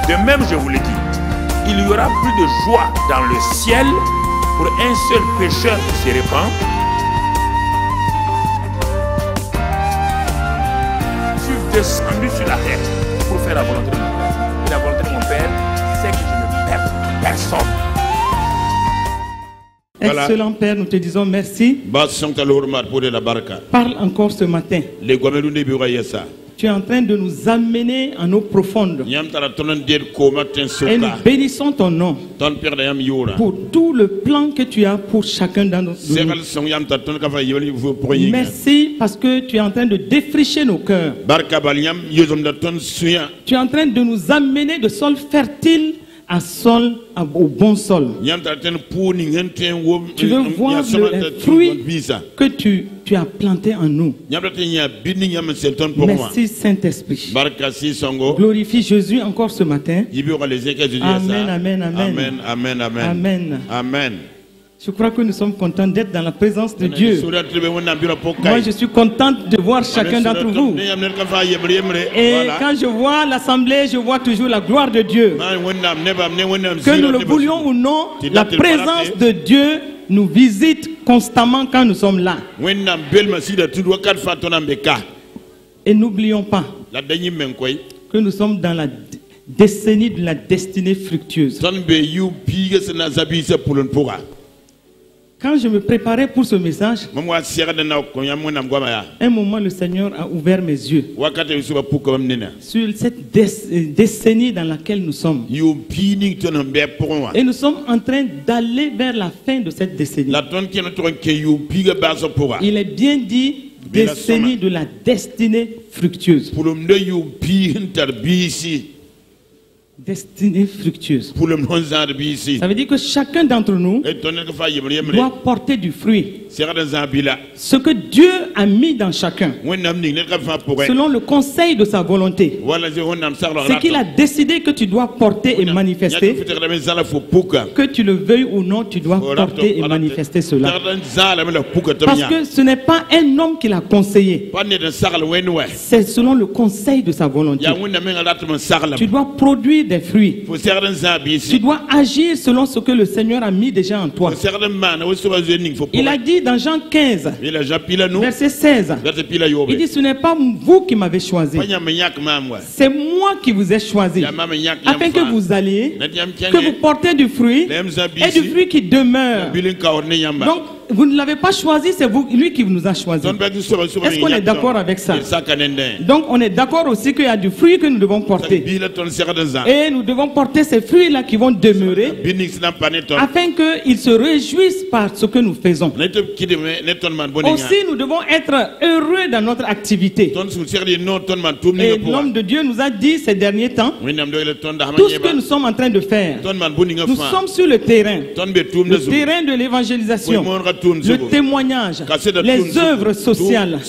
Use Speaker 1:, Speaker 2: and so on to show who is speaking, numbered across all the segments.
Speaker 1: De même, je vous le dis, il y aura plus de joie dans le ciel pour un seul pécheur qui se répand. Je suis descendu sur la terre pour faire la volonté de mon Père. Et la volonté de mon Père, c'est que je ne perde personne.
Speaker 2: Voilà. Excellent Père, nous te disons merci. Parle encore ce matin. Tu es en train de nous amener en eau profonde. Et nous bénissons ton nom pour tout le plan que tu as pour chacun d'entre nous. Merci parce que tu es en train de défricher nos cœurs. Tu es en train de nous amener de sol fertile à sol, au bon sol. Tu veux voir le fruit que tu as planté en nous. Merci Saint-Esprit. Glorifie Jésus encore ce matin. Amen, amen, amen.
Speaker 3: Amen, amen,
Speaker 2: amen.
Speaker 3: Amen.
Speaker 2: Je crois que nous sommes contents d'être dans la présence de Dieu. Moi, je suis contente de voir chacun d'entre vous. Et quand je vois l'assemblée, je vois toujours la gloire de Dieu. Que nous le voulions ou non, la présence de Dieu nous visite constamment quand nous sommes là. Et n'oublions pas que nous sommes dans la décennie de la destinée fructueuse. Quand je me préparais pour ce message, un moment le Seigneur a ouvert mes yeux sur cette décennie dans laquelle nous sommes. Et nous sommes en train d'aller vers la fin de cette décennie. Il est bien dit décennie de la destinée fructueuse. Destinée fructueuse. Ça veut dire que chacun d'entre nous doit porter du fruit. Ce que Dieu a mis dans chacun, selon le conseil de sa volonté, c'est qu'il a décidé que tu dois porter et manifester. Que tu le veuilles ou non, tu dois porter et manifester cela. Parce que ce n'est pas un homme qui l'a conseillé. C'est selon le conseil de sa volonté. Tu dois produire des fruits. Tu dois agir selon ce que le Seigneur a mis déjà en toi. Il a dit dans Jean 15, verset 16, il dit: ce n'est pas vous qui m'avez choisi, c'est moi qui vous ai choisi, afin que vous alliez, que vous portez du fruit, et du fruit qui demeure. Donc vous ne l'avez pas choisi, c'est lui qui nous a choisi. Est-ce qu'on est d'accord avec ça? Donc on est d'accord aussi qu'il y a du fruit que nous devons porter. Et nous devons porter ces fruits-là qui vont demeurer, afin qu'ils se réjouissent par ce que nous faisons. Aussi, nous devons être heureux dans notre activité. Et l'homme de Dieu nous a dit ces derniers temps, tout ce que nous sommes en train de faire, nous sommes sur le terrain de l'évangélisation, le témoignage, les œuvres sociales,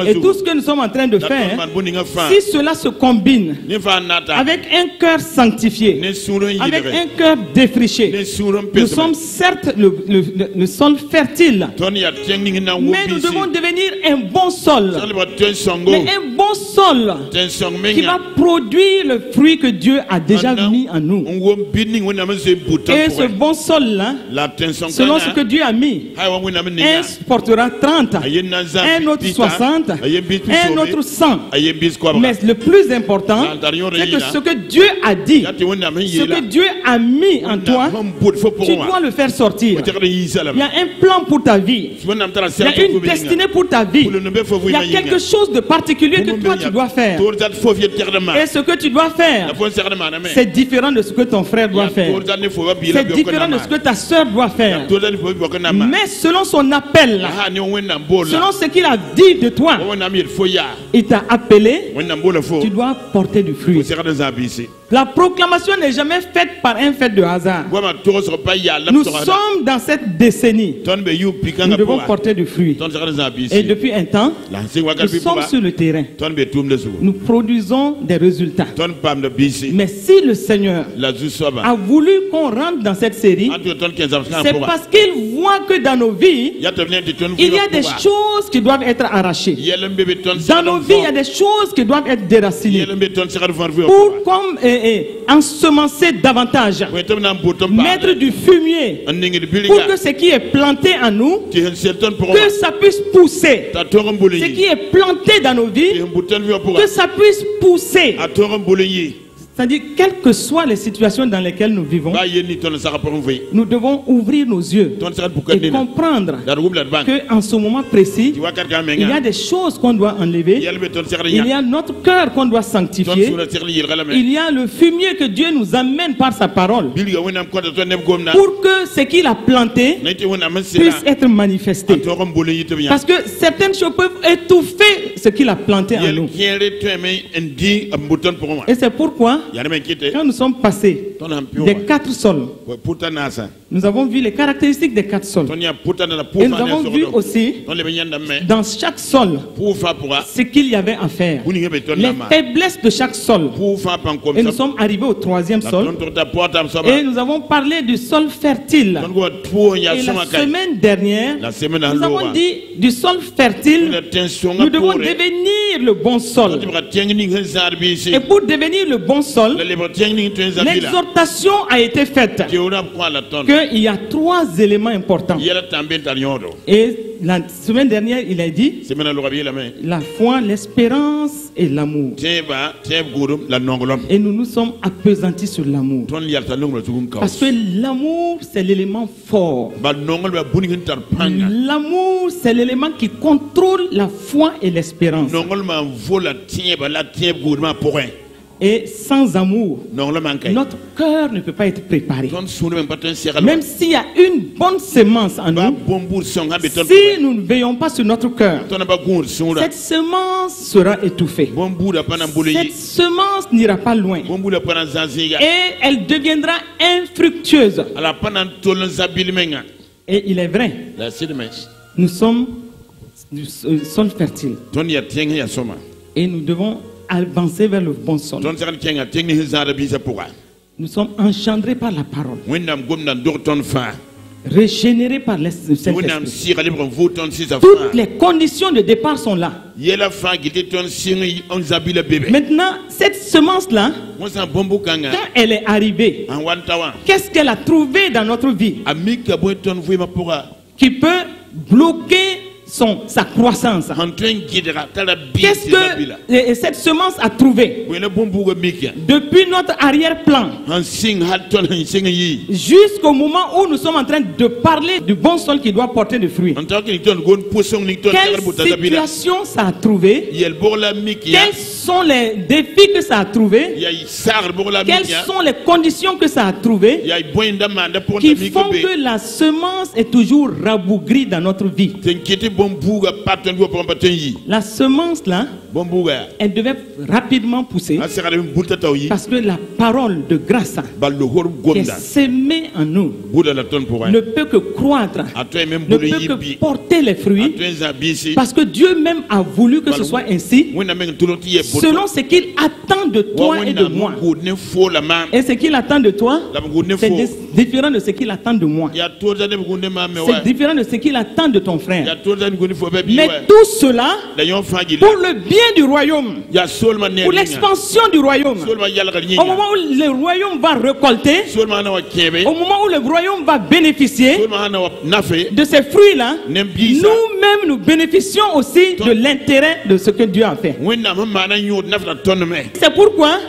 Speaker 2: et tout ce que nous sommes en train de faire, si cela se combine avec un cœur sanctifié, avec un cœur défriché, nous sommes certes le sol fertile, mais nous devons devenir un bon sol, mais un bon sol qui va produire le fruit que Dieu a déjà mis en nous. Et ce bon sol là, selon ce que Dieu a mis, un portera 30, un autre 60, un autre 100. Mais le plus important, c'est que ce que Dieu a dit, ce que Dieu a mis en toi, tu dois le faire sortir. Il y a un plan pour ta vie, il y a une destinée pour ta vie, il y a quelque chose de particulier que toi tu dois faire. Et ce que tu dois faire, c'est différent de ce que ton frère doit faire, c'est différent de ce que ta soeur doit faire. Mais selon son appel, selon ce qu'il a dit de toi, il t'a appelé, tu dois porter du fruit. La proclamation n'est jamais faite par un fait de hasard. Nous sommes dans cette décennie. Nous devons porter du fruit. Et depuis un temps, nous sommes sur le terrain. Nous produisons des résultats. Mais si le Seigneur a voulu qu'on rentre dans cette série, c'est parce qu'il voit que dans nos vies, il y a des choses qui doivent être arrachées. Dans nos vies, il y a des choses qui doivent être déracinées. Pour comme ensemencer davantage, mettre du fumier pour que ce qui est planté en nous, que ça puisse pousser. Ce qui est planté dans nos vies, que ça puisse pousser. C'est-à-dire, quelles que soient les situations dans lesquelles nous vivons, nous devons ouvrir nos yeux et comprendre qu'en ce moment précis, il y a des choses qu'on doit enlever, il y a notre cœur qu'on doit sanctifier, il y a le fumier que Dieu nous amène par sa parole pour que ce qu'il a planté puisse être manifesté. Parce que certaines choses peuvent étouffer ce qu'il a planté en nous. Et c'est pourquoi quand nous sommes passés des 4 sols, nous avons vu les caractéristiques des 4 sols. Et nous avons vu aussi dans chaque sol ce qu'il y avait à faire, les faiblesses de chaque sol. Et nous sommes arrivés au 3e sol. Et nous avons parlé du sol fertile. Et la semaine dernière, nous avons dit du sol fertile, nous devons devenir le bon sol. Et pour devenir le bon sol, l'exhortation a été faite qu'il y a 3 éléments importants. Et la semaine dernière, il a dit la foi, l'espérance et l'amour. Et nous nous sommes appesantis sur l'amour. Parce que l'amour, c'est l'élément fort. L'amour, c'est l'élément qui contrôle la foi et l'espérance. Et sans amour, notre cœur ne peut pas être préparé. Même s'il y a une bonne semence en nous, si nous ne veillons pas sur notre cœur, cette semence sera étouffée. Cette semence n'ira pas loin. Et elle deviendra infructueuse. Et il est vrai, nous sommes du sol fertile. Et nous devons avancer vers le bon sol. Nous sommes engendrés par la parole, régénérés par l'Esprit. Toutes les conditions de départ sont là. Maintenant, cette semence-là, quand elle est arrivée, qu'est-ce qu'elle a trouvé dans notre vie qui peut bloquer sa croissance? Qu'est-ce que cette semence a trouvé depuis notre arrière-plan jusqu'au moment où nous sommes en train de parler du bon sol qui doit porter des fruits? Quelle situation ça a trouvé? Quels sont les défis que ça a trouvé? Quelles sont les conditions que ça a trouvé qui font que la semence est toujours rabougrie dans notre vie? La semence là, elle devait rapidement pousser parce que la parole de grâce qui est sémée en nous ne peut que croître, ne peut que porter les fruits, parce que Dieu même a voulu que ce soit ainsi, selon ce qu'il attend de toi et de moi. Et ce qu'il attend de toi, c'est différent de ce qu'il attend de moi. C'est différent de ce qu'il attend de ton frère. Mais tout cela pour le bien du royaume, pour l'expansion du royaume. Au moment où le royaume va récolter, au moment où le royaume va bénéficier de ces fruits-là, nous-mêmes nous bénéficions aussi de l'intérêt de ce que Dieu a fait. C'est pourquoi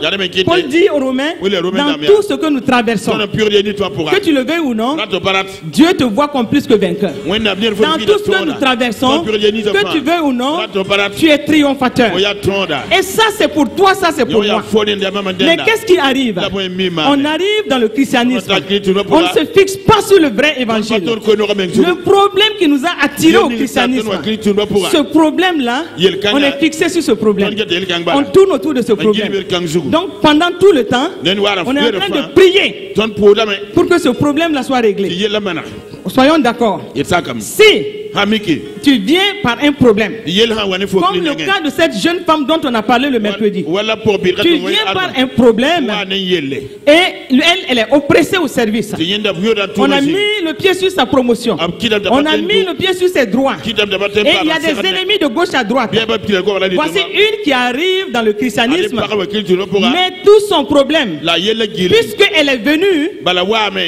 Speaker 2: Paul dit aux Romains, dans tout ce que nous traversons, que tu le veuilles ou non, Dieu te voit comme plus que vainqueur. Dans tout ce que nous traversons, que tu veux ou non, tu es triomphateur. Et ça c'est pour toi, ça c'est pour moi. Mais qu'est-ce qui arrive? On arrive dans le christianisme, on ne se fixe pas sur le vrai évangile. Le problème qui nous a attirés au christianisme, ce problème là, on est fixé sur ce problème, on tourne autour de ce problème. Donc pendant tout le temps, on est en train de prier pour que ce problème là soit réglé. Soyons d'accord. Si tu viens par un problème. Comme le cas de cette jeune femme dont on a parlé le mercredi. Tu viens par un problème et elle est oppressée au service. On a mis le pied sur sa promotion. On a mis le pied sur ses droits. Et il y a des ennemis de gauche à droite. Voici une qui arrive dans le christianisme, mais tout son problème, puisqu'elle est venue,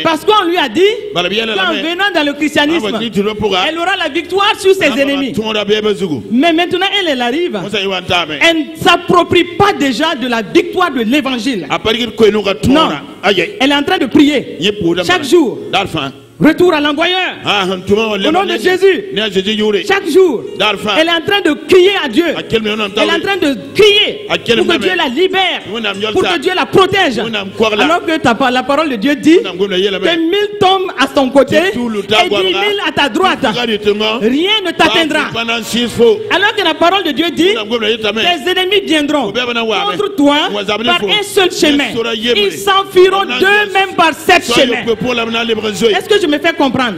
Speaker 2: parce qu'on lui a dit qu'en venant dans le christianisme, elle aura la victoire sur ses ennemis. Mais maintenant elle arrive, elle ne s'approprie pas déjà de la victoire de l'évangile. Non, elle est en train de prier chaque jour. Retour à l'envoyeur. Au nom de Jésus. Chaque jour, elle est en train de crier à Dieu. Elle est en train de crier pour que Dieu la libère, pour que Dieu la protège. Alors que la parole de Dieu dit que 1000 tombent à son côté et 10 000 à ta droite. Rien ne t'atteindra. Alors que la parole de Dieu dit tes ennemis viendront contre toi par un seul chemin. Ils s'enfuiront d'eux même par 7 chemins. Est-ce que je me fais comprendre?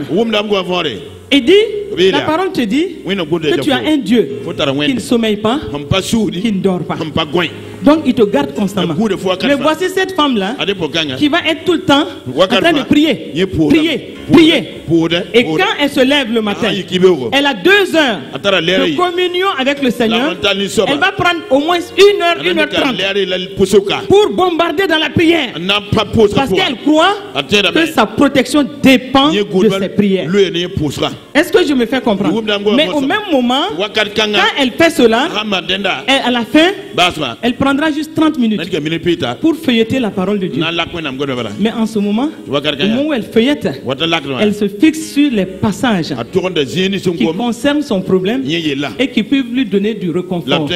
Speaker 2: Il dit, la parole te dit que tu as un Dieu qui ne sommeille pas, qui ne dort pas. Donc il te garde constamment. Mais voici cette femme-là qui va être tout le temps en train de prier. Prier. Et quand elle se lève le matin, elle a 2 heures de communion avec le Seigneur. Elle va prendre au moins 1 heure 30 pour bombarder dans la prière. Parce qu'elle croit que sa protection dépend de ses prières. Est-ce que je me fais comprendre? Mais au même moment, quand elle fait cela, à la fin, elle prendra juste 30 minutes pour feuilleter la parole de Dieu. Mais en ce moment, au moment où elle feuillette, elle se fixe sur les passages qui concernent son problème et qui peuvent lui donner du réconfort.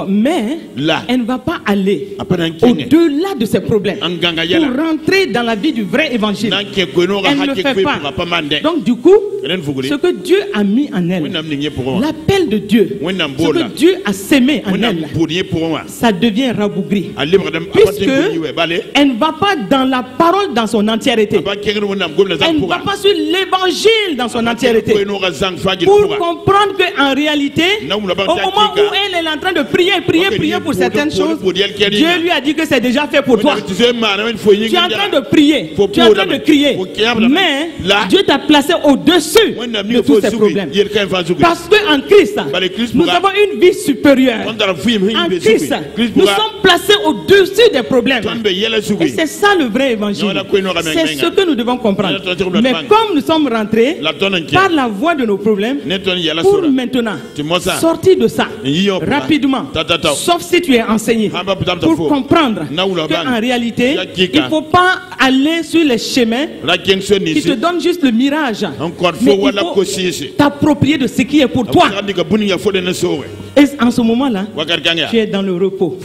Speaker 2: Mais elle ne va pas aller au-delà de ses problèmes pour rentrer dans la vie du vrai évangile. Elle ne le fait pas. Donc du coup, ce que Dieu a mis en elle, l'appel de Dieu, ce que Dieu a sémé en elle, ça devient rabougri. Puisque elle ne va pas dans la parole dans son entièreté. Elle ne va pas sur l'évangile dans son entièreté. Pour comprendre qu'en réalité, au moment où elle est en train de prier pour certaines choses, Dieu lui a dit que c'est déjà fait pour toi. Tu es en train de prier, tu es en train de crier, mais Dieu t'a placé au-dessus de tous ces problèmes. Parce qu'en Christ, nous avons une vie supérieure. En Christ, nous sommes placés au-dessus des problèmes. Et c'est ça le vrai évangile. C'est ce que nous devons comprendre. Mais comme nous sommes rentrés par la voie de nos problèmes, pour maintenant sortir de ça rapidement, sauf si tu es enseigné, pour comprendre qu'en réalité, il ne faut pas aller sur les chemins qui te donnent juste le mirage, mais il faut t'approprier de ce qui est pour toi. Et en ce moment-là, tu es dans le repos.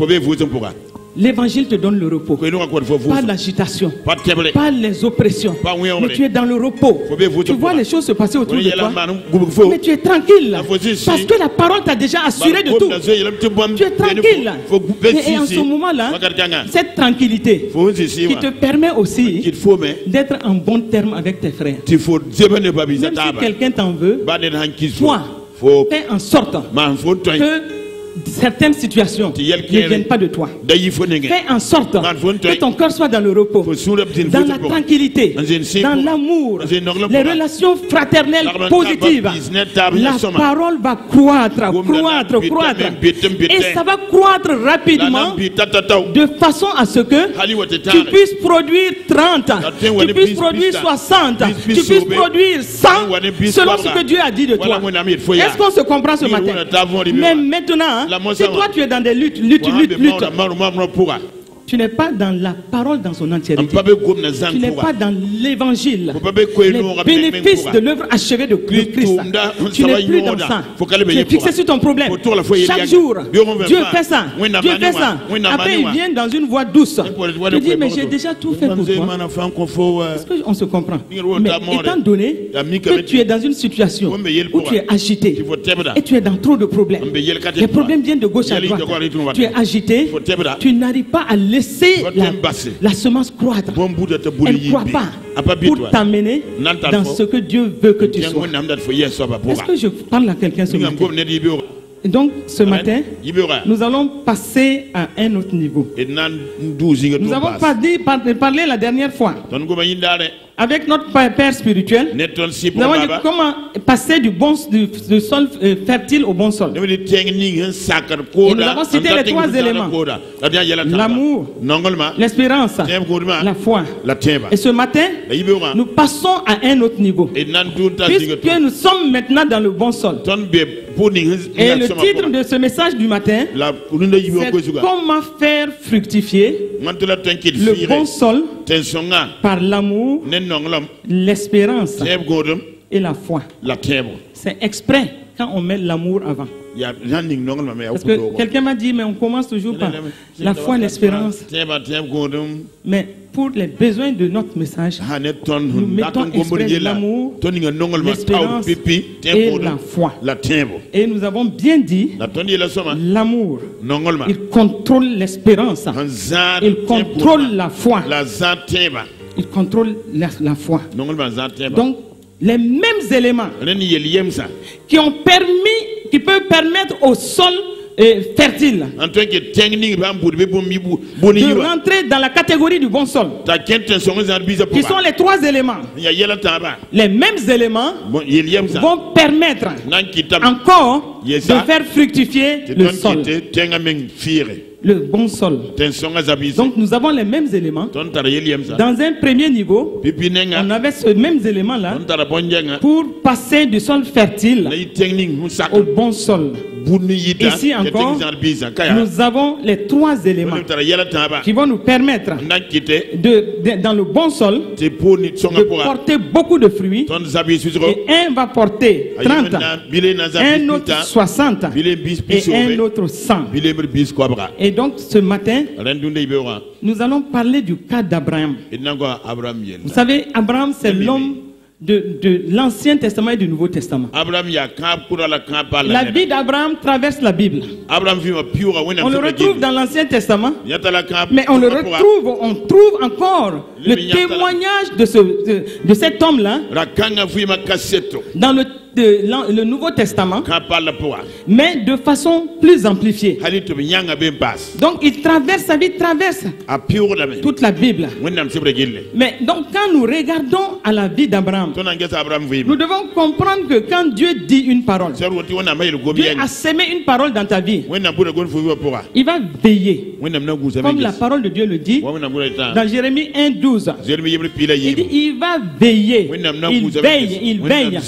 Speaker 2: L'évangile te donne le repos. Pas l'agitation, pas les oppressions. Mais tu es dans le repos. Tu vois les choses se passer autour de toi. Mais tu es tranquille. Parce que la parole t'a déjà assuré de tout. Tu es tranquille. Et en ce moment-là, cette tranquillité qui te permet aussi d'être en bon terme avec tes frères. Même si quelqu'un t'en veut, toi, fais en sorte que certaines situations ne viennent pas de toi. Fais en sorte que ton cœur soit dans le repos, dans la tranquillité, dans l'amour, les relations fraternelles positives. La parole va croître. Et ça va croître rapidement de façon à ce que tu puisses produire 30, tu puisses produire 60, tu puisses produire 100 selon ce que Dieu a dit de toi. Est-ce qu'on se comprend ce matin? Mais maintenant, si toi tu es dans des luttes, tu n'es pas dans la parole dans son entièreté. Tu n'es pas dans l'évangile, les bénéfices de l'œuvre achevée de Christ. Tu n'es plus dans ça. Tu es fixé sur ton problème. Chaque jour, Dieu fait ça. Dieu fait ça. Après, il vient dans une voix douce. Tu dis, mais j'ai déjà tout fait pour toi. Est-ce qu'on se comprend? Mais étant donné que tu es dans une situation où tu es agité et tu es dans trop de problèmes, les problèmes viennent de gauche à droite, tu es agité, tu n'arrives pas à laisser la semence croître. Elle ne croit pas pour t'amener dans ce que Dieu veut que tu sois. Est-ce que je parle à quelqu'un ce matin? Et donc, ce matin, nous allons passer à un autre niveau. Nous avons parlé la dernière fois avec notre Père spirituel. Nous avons dit comment passer du sol fertile au bon sol. Et nous avons cité les 3 éléments: l'amour, l'espérance, la foi. Et ce matin, nous passons à un autre niveau, puisque nous sommes maintenant dans le bon sol. Et le titre de ce message du matin, c'est comment faire fructifier le bon sol par l'amour, l'espérance et la foi. C'est exprès quand on met l'amour avant. Parce que quelqu'un m'a dit, mais on commence toujours par la foi, l'espérance. Mais pour les besoins de notre message, nous mettons exprès l'amour, l'espérance et la foi. Et nous avons bien dit, l'amour, il contrôle l'espérance, il contrôle la foi, il contrôle la foi. Donc, les mêmes éléments qui peuvent permettre au sol fertile de rentrer dans la catégorie du bon sol, qui sont les 3 éléments. Les mêmes éléments vont permettre encore de faire fructifier le sol, le bon sol. Donc nous avons les mêmes éléments. Dans un premier niveau, on avait ce même élément là pour passer du sol fertile au bon sol. Ici encore, nous avons les 3 éléments qui vont nous permettre dans le bon sol de porter beaucoup de fruits. Et un va porter 30, un autre 60 et un autre 100. Et donc ce matin, nous allons parler du cas d'Abraham. Vous savez, Abraham, c'est l'homme de l'Ancien Testament et du Nouveau Testament. La vie d'Abraham traverse la Bible. On le retrouve dans l'Ancien Testament, mais on trouve encore le témoignage de cet homme-là dans le Nouveau Testament, mais de façon plus amplifiée. Donc il traverse sa vie, traverse toute la Bible. Mais donc quand nous regardons à la vie d'Abraham, nous devons comprendre que quand Dieu dit une parole, Dieu a semé une parole dans ta vie, il va veiller. Comme la parole de Dieu le dit dans Jérémie 1:12. Il dit, il va veiller. Il veille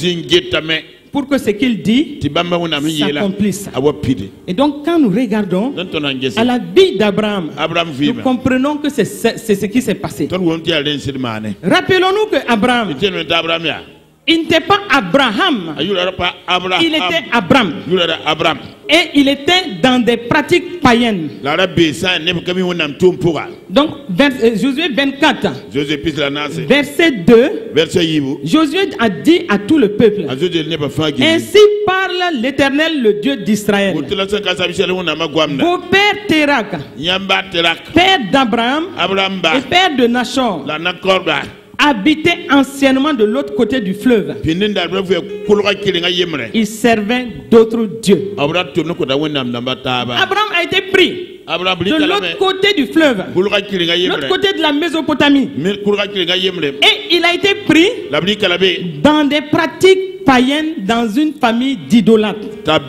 Speaker 2: pour que ce qu'il dit s'accomplisse. Et donc quand nous regardons à la vie d'Abraham, nous comprenons que c'est ce qui s'est passé. Rappelons-nous que Abraham, il n'était pas Abraham, il était Abram. Et il était dans des pratiques païennes. Donc, Josué 24, verset 2, Josué a dit à tout le peuple: ainsi parle l'Éternel, le Dieu d'Israël. Vos pères Térak, père d'Abraham et père de Nachor, habitaient anciennement de l'autre côté du fleuve. Ils servaient d'autres dieux. Abraham a été pris de l'autre côté du fleuve, l'autre côté de la Mésopotamie. Et il a été pris dans des pratiques païennes dans une famille d'idolâtres. Donc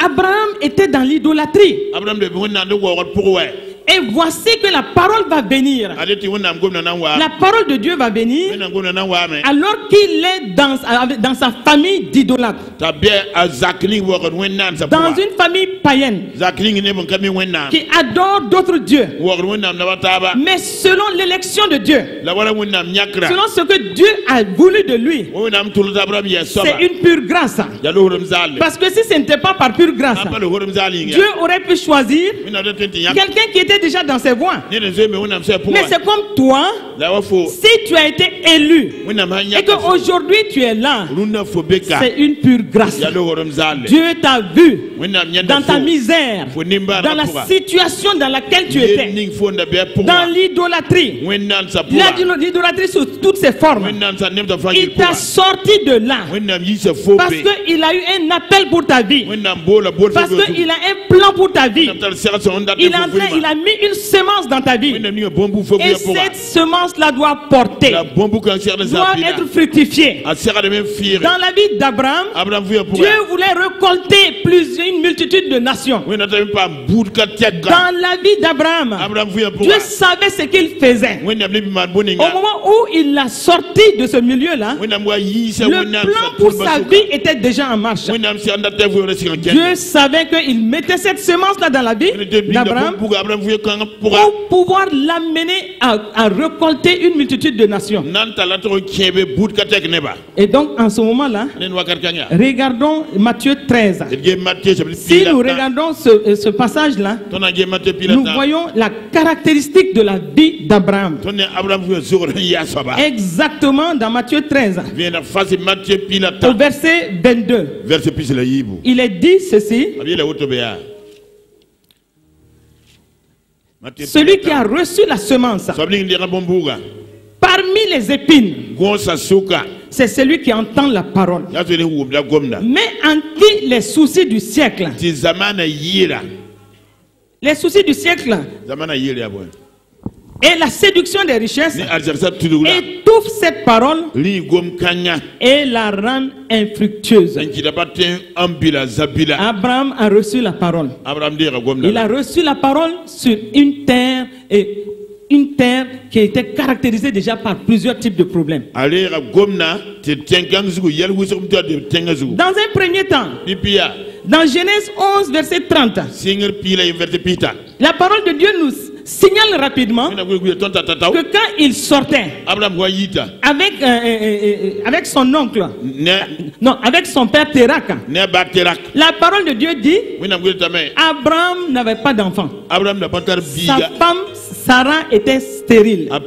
Speaker 2: Abraham était dans l'idolâtrie. Et voici que la parole va venir. La parole de Dieu va venir alors qu'il est dans sa famille d'idolâtres. Dans une famille païenne qui adore d'autres dieux. Mais selon l'élection de Dieu, selon ce que Dieu a voulu de lui, c'est une pure grâce. Parce que si ce n'était pas par pure grâce, Dieu aurait pu choisir quelqu'un qui était déjà dans ses voies. Mais c'est comme toi, si tu as été élu et qu'aujourd'hui tu es là, c'est une pure grâce. Dieu t'a vu dans ta misère, dans la situation dans laquelle tu étais, dans l'idolâtrie. L'idolâtrie sous toutes ses formes. Il t'a sorti de là parce qu'il a eu un appel pour ta vie, parce qu'il a un plan pour ta vie. Il a mis une semence dans ta vie et cette semence-là doit porter, doit être fructifiée. Dans la vie d'Abraham, Dieu voulait récolter une multitude de nations. Dans la vie d'Abraham, Dieu savait ce qu'il faisait. Au moment où il l'a sorti de ce milieu-là, le plan pour sa vie était déjà en marche. Dieu savait qu'il mettait cette semence-là dans la vie d'Abraham pour pouvoir l'amener à récolter une multitude de nations. Et donc en ce moment-là, regardons Matthieu 13. Si nous regardons ce passage-là, nous voyons la caractéristique de la vie d'Abraham. Exactement dans Matthieu 13, au verset 22. Il est dit ceci: celui qui a reçu la semence parmi les épines, c'est celui qui entend la parole, mais en qui les soucis du siècle, et la séduction des richesses étouffe cette parole et la rend infructueuse. Abraham a reçu la parole. Il a reçu la parole sur une terre, et une terre qui était caractérisée déjà par plusieurs types de problèmes. Dans un premier temps, dans Genèse 11 verset 30, la parole de Dieu nous signale rapidement que quand il sortait avec son oncle, non, avec son père Térak, la parole de Dieu dit: Abraham n'avait pas d'enfant. Sa femme Sarah était stérile. Donc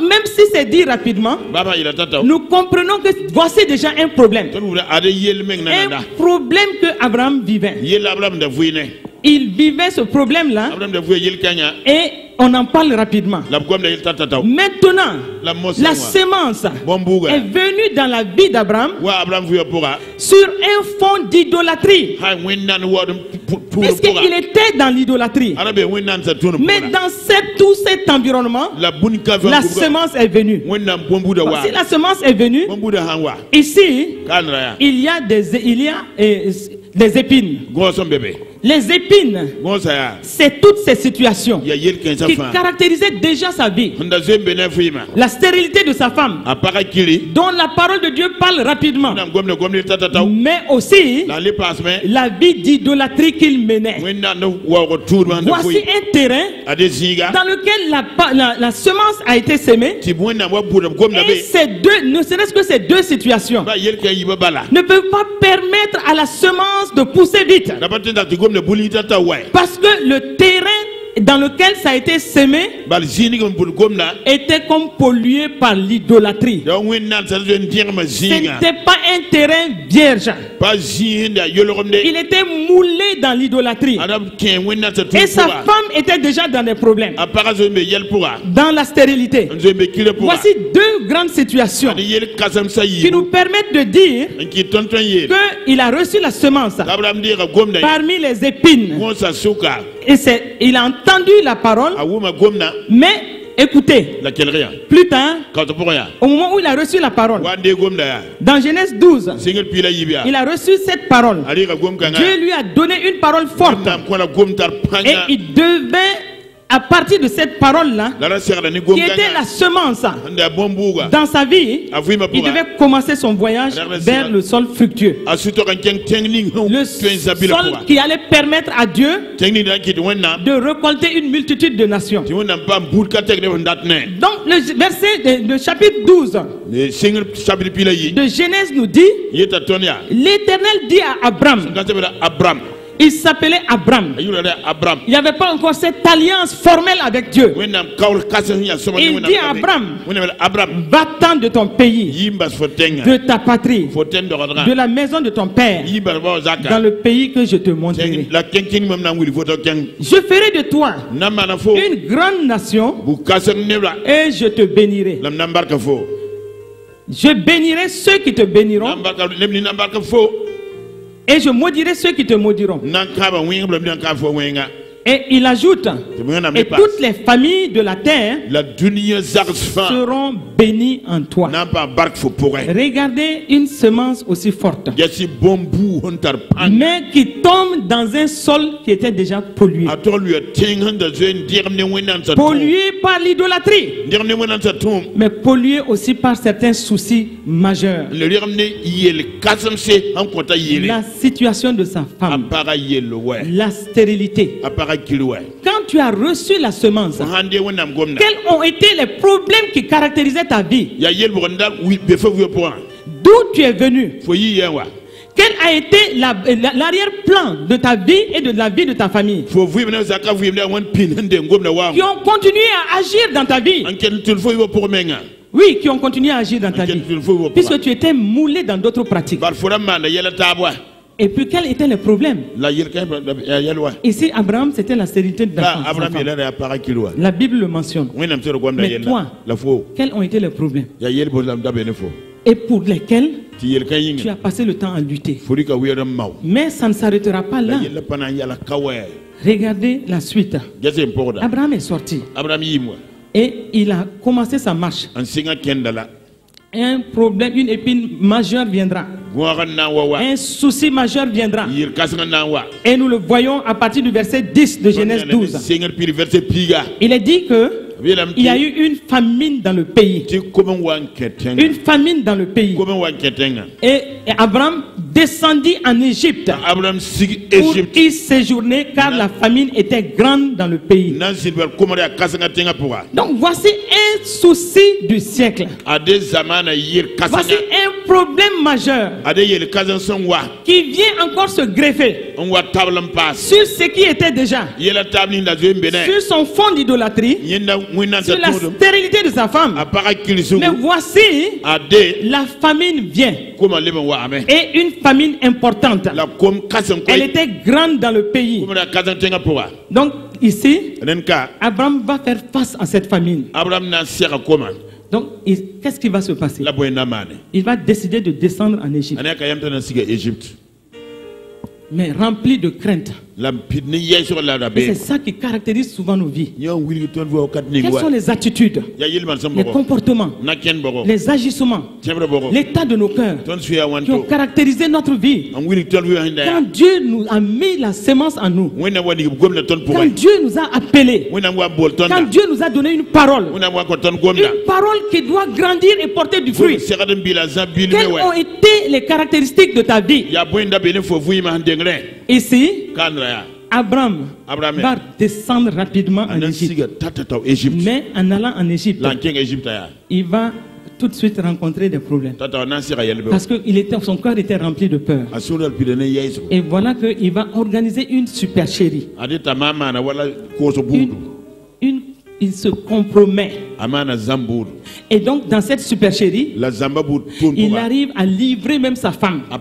Speaker 2: même si c'est dit rapidement, nous comprenons que voici déjà un problème. Un problème que Abraham vivait. Il vivait ce problème-là et on en parle rapidement. Maintenant, la semence est venue dans la vie d'Abraham sur un fond d'idolâtrie, puisqu'il était dans l'idolâtrie. Mais dans tout cet environnement, la semence est venue. Si la semence est venue, ici, il y a des épines. Les épines, c'est toutes ces situations qui caractérisaient déjà sa vie. La stérilité de sa femme, dont la parole de Dieu parle rapidement, mais aussi la vie d'idolâtrie qu'il menait. Voici un terrain dans lequel la semence a été semée, et ces deux, ne serait-ce que ces deux situations, ne peuvent pas permettre à la semence de pousser vite. Parce que le terrain dans lequel ça a été semé était comme pollué par l'idolâtrie. Ce n'était pas un terrain vierge. Il était moulé dans l'idolâtrie. Et sa femme était déjà dans des problèmes, dans la stérilité. Voici deux grandes situations qui nous permettent de dire qu'il a reçu la semence parmi les épines. Et il a entendu la parole, mais écoutez, plus tard, au moment où il a reçu la parole, dans Genèse 12, il a reçu cette parole. Dieu lui a donné une parole forte et il devait, à partir de cette parole-là, qui était la semence dans sa vie, il devait commencer son voyage vers le sol fructueux. Le sol qui allait permettre à Dieu de récolter une multitude de nations. Donc le chapitre 12 de Genèse nous dit: l'Éternel dit à Abraham: Il s'appelait Abraham. Il n'y avait pas encore cette alliance formelle avec Dieu. Il dit à Abraham, va-t'en de ton pays, de ta patrie, de la maison de ton père, dans le pays que je te montrerai. Je ferai de toi une grande nation et je te bénirai. Je bénirai ceux qui te béniront et je maudirai ceux qui te maudiront. Et il ajoute, et toutes les familles de la terre seront bénies en toi. Regardez une semence aussi forte, mais qui tombe dans un sol qui était déjà pollué. Pollué par l'idolâtrie, mais pollué aussi par certains soucis majeurs. La situation de sa femme, la stérilité. Quand tu as reçu la semence, quels ont été les problèmes qui caractérisaient ta vie? D'où tu es venu? Quel a été l'arrière-plan de ta vie et de la vie de ta famille? Qui ont continué à agir dans ta vie. Oui, qui ont continué à agir dans ta vie. Puisque tu étais moulé dans d'autres pratiques. Et puis quel était le problème? Ici, Abraham, c'était la stérilité de la femme. La Bible le mentionne. Mais toi, quels ont été les problèmes? Et pour lesquels tu as passé le temps à lutter. Mais ça ne s'arrêtera pas là. Regardez la suite. Abraham est sorti. Et il a commencé sa marche. Un problème, une épine majeure viendra. Un souci majeur viendra. Et nous le voyons à partir du verset 10 de Genèse 12. Il est dit que il y a eu une famine dans le pays. Une famine dans le pays. Et Abraham descendit en Égypte pour y séjourner car la famine était grande dans le pays. Donc voici un souci du siècle. Voici un problème majeur qui vient encore se greffer sur ce qui était déjà, sur son fond d'idolâtrie, sur la stérilité de sa femme. Mais voici, la famine vient. Et une famine importante. Elle était grande dans le pays. Donc ici, Abraham va faire face à cette famine. Donc qu'est-ce qui va se passer? Il va décider de descendre en Égypte. Mais rempli de crainte. Et c'est ça qui caractérise souvent nos vies. Quelles sont les attitudes, les comportements, les agissements, l'état de nos cœurs qui ont caractérisé notre vie? Quand Dieu nous a mis la sémence en nous, quand Dieu nous a appelés, quand Dieu nous a donné une parole qui doit grandir et porter du fruit, quelles ont été les caractéristiques de ta vie? Ici, Abraham va descendre rapidement en Égypte. Mais en allant en Égypte, il va tout de suite rencontrer des problèmes. Parce que son cœur était rempli de peur. Et voilà qu'il va organiser une supercherie. Il se compromet. Et donc dans cette supercherie, il arrive à livrer même sa femme à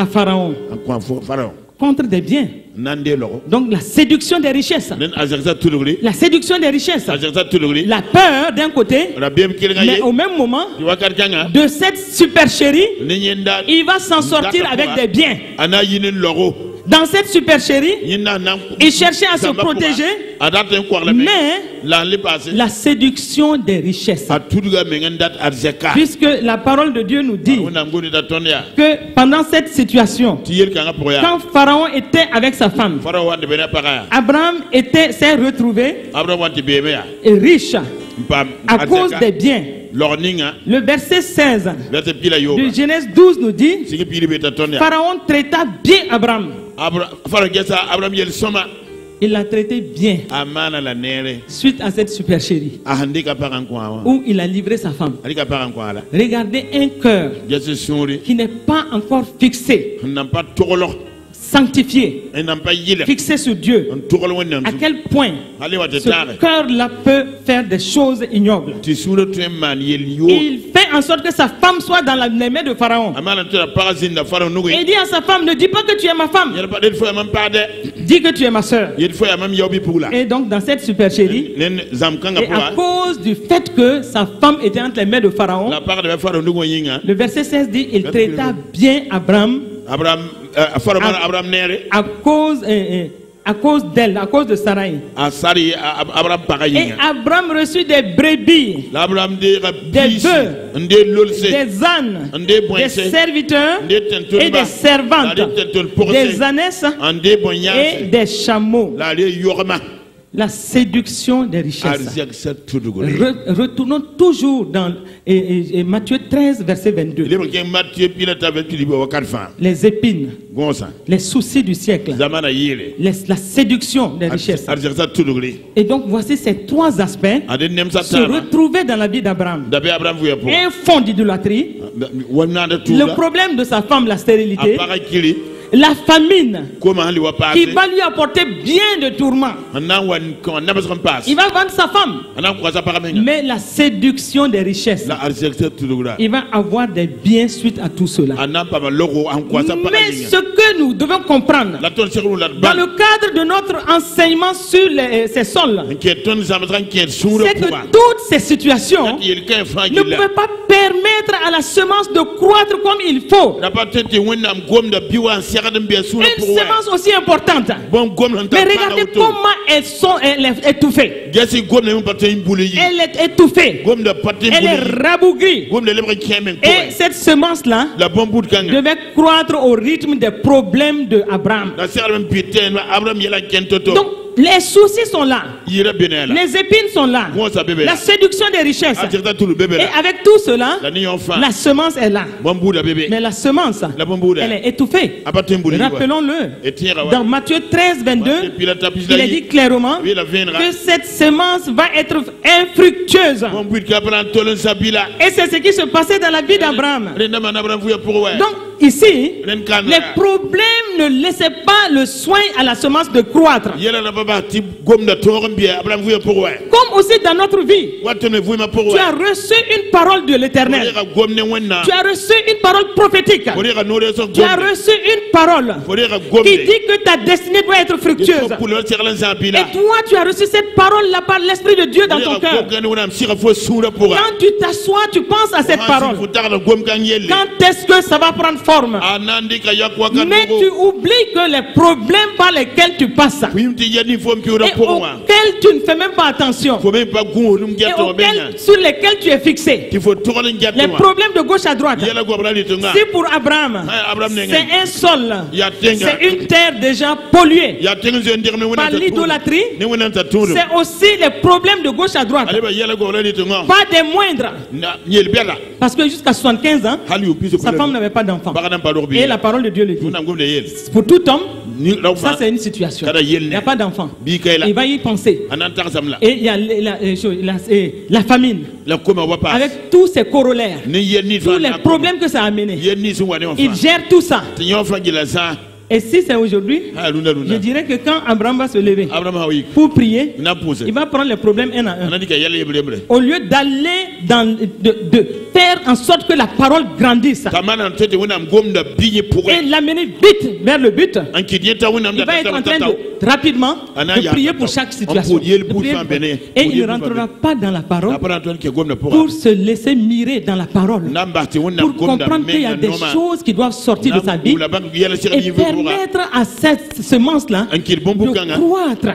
Speaker 2: Pharaon contre des biens. Donc la séduction des richesses. La séduction des richesses. La peur d'un côté. Mais au même moment, de cette supercherie, il va s'en sortir avec des biens. Dans cette supercherie, il cherchait à se protéger, mais la séduction des richesses. Puisque la parole de Dieu nous dit que pendant cette situation, quand Pharaon était avec sa femme, Abraham s'est retrouvé riche à cause des biens. Le verset 16 de Genèse 12 nous dit, Pharaon traita bien Abraham. Il l'a traité bien suite à cette supercherie où il a livré sa femme. Regardez un cœur qui n'est pas encore fixé sanctifié, fixé sur Dieu, à quel point ce cœur-là peut faire des choses ignobles. Il fait en sorte que sa femme soit dans les mains de Pharaon. Et il dit à sa femme, ne dis pas que tu es ma femme. Dis que tu es ma soeur. Et donc dans cette supercherie, et à cause du fait que sa femme était entre les mains de Pharaon, le verset 16 dit, il traita bien Abraham à cause d'elle, à cause de Sarai. Et Abraham reçut des brebis, des bœufs, des ânes, des serviteurs et des servantes, des ânesses et des chameaux. La séduction des richesses. Retournons toujours dans Matthieu 13, verset 22. Les épines, les soucis du siècle, la séduction des richesses. Et donc voici ces trois aspects se retrouver dans la vie d'Abraham. Un fond d'idolâtrie, le problème de sa femme, la stérilité, la famine qui va lui apporter bien de tourments. Il va vendre sa femme. Mais la séduction des richesses, il va avoir des biens suite à tout cela. Mais ce que nous devons comprendre dans le cadre de notre enseignement sur ces sols, c'est que toutes ces situations ne peuvent pas permettre à la semence de croître comme il faut. Une semence aussi importante. Mais regardez comment elle est étouffée. Elle est étouffée. Elle est rabougrie. Et cette semence-là devait croître au rythme des problèmes d'Abraham. Donc, les soucis sont là. Les épines sont là. La séduction des richesses. Et avec tout cela, la semence est là. Mais la semence, elle est étouffée. Rappelons-le. Dans Matthieu 13, 22, il est dit clairement que cette semence va être infructueuse. Et c'est ce qui se passait dans la vie d'Abraham. Donc, ici, les problèmes ne laissaient pas le soin à la semence de croître. Comme aussi dans notre vie, tu as reçu une parole de l'Éternel. Tu as reçu une parole prophétique. Tu as reçu une parole qui dit que ta destinée doit être fructueuse. Et toi, tu as reçu cette parole-là par l'Esprit de Dieu dans ton cœur. Quand tu t'assois, tu penses à cette parole. Quand est-ce que ça va prendre forme? Mais tu oublies que les problèmes par lesquels tu passes et auxquels tu ne fais même pas attention, et sur lesquels tu es fixé, les problèmes de gauche à droite. Si pour Abraham, c'est un sol, c'est une terre déjà polluée par l'idolâtrie, c'est aussi les problèmes de gauche à droite, pas des moindres. Parce que jusqu'à 75 ans, sa femme n'avait pas d'enfant. Et la parole de Dieu le dit. Pour tout homme, ça c'est une situation. Il n'y a pas d'enfant. Il va y penser. Et il y a la famine. Avec tous ses corollaires. Tous les problèmes que ça a amené. Il gère tout ça. Et si c'est aujourd'hui, je dirais que quand Abraham va se lever pour prier, il va prendre les problèmes un à un. Au lieu d'aller de faire en sorte que la parole grandisse et l'amener vite vers le but, il va être en train de rapidement de prier pour chaque situation. Et il ne rentrera pas dans la parole pour se laisser mirer dans la parole, pour comprendre qu'il y a des choses qui doivent sortir de sa vie et permettre à cette semence-là de croître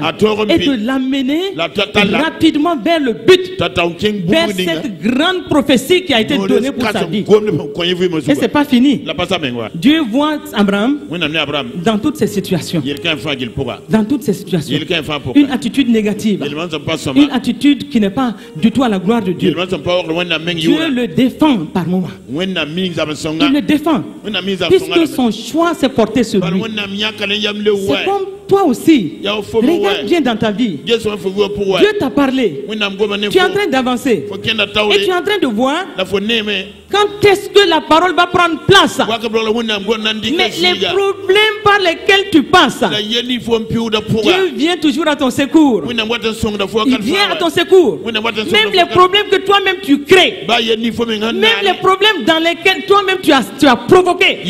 Speaker 2: et de l'amener rapidement vers le but, vers cette grande prophétie qui a été donnée pour sa vie. Et c'est pas fini. Dieu voit Abraham dans toutes ces situations. Dans toutes ces situations. Une attitude négative. Une attitude qui n'est pas du tout à la gloire de Dieu. Dieu le défend par moments. Il le défend. Puisque son choix s'est porté sur lui. C'est comme toi aussi. Regarde bien dans ta vie. Dieu t'a parlé. Tu es en train d'avancer. Et tu es en train de voir quand est-ce que la parole va prendre place. Mais les problèmes par lesquels tu passes, Dieu vient toujours à ton secours. Il vient à ton secours. Même les problèmes que toi-même tu crées, même les problèmes dans lesquels toi-même tu as provoqué.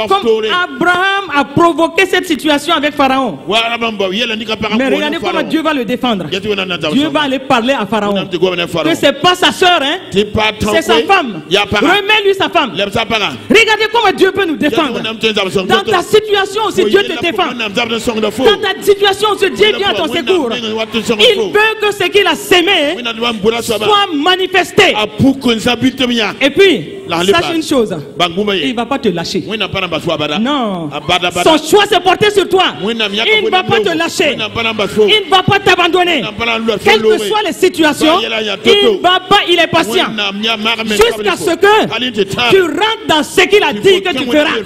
Speaker 2: Comme Abraham a provoqué cette situation avec Pharaon. Mais regardez comment Dieu va le défendre. Dieu va aller parler à Pharaon. Que c'est pas sa soeur, hein? C'est sa femme. Remets-lui sa femme. Regardez comment Dieu peut nous défendre. Dans ta situation aussi, Dieu te défend. Dans ta situation aussi, Dieu vient à ton secours. Il veut que ce qu'il a sémé soit manifesté. Et puis, sache une chose, il ne va pas te lâcher. Non. Son choix s'est porté sur toi. Il ne va pas te lâcher. Il ne va pas t'abandonner. Quelles que soient les situations, il ne va pas, il est patient. Jusqu'à ce que tu rentres dans ce qu'il a dit que tu feras.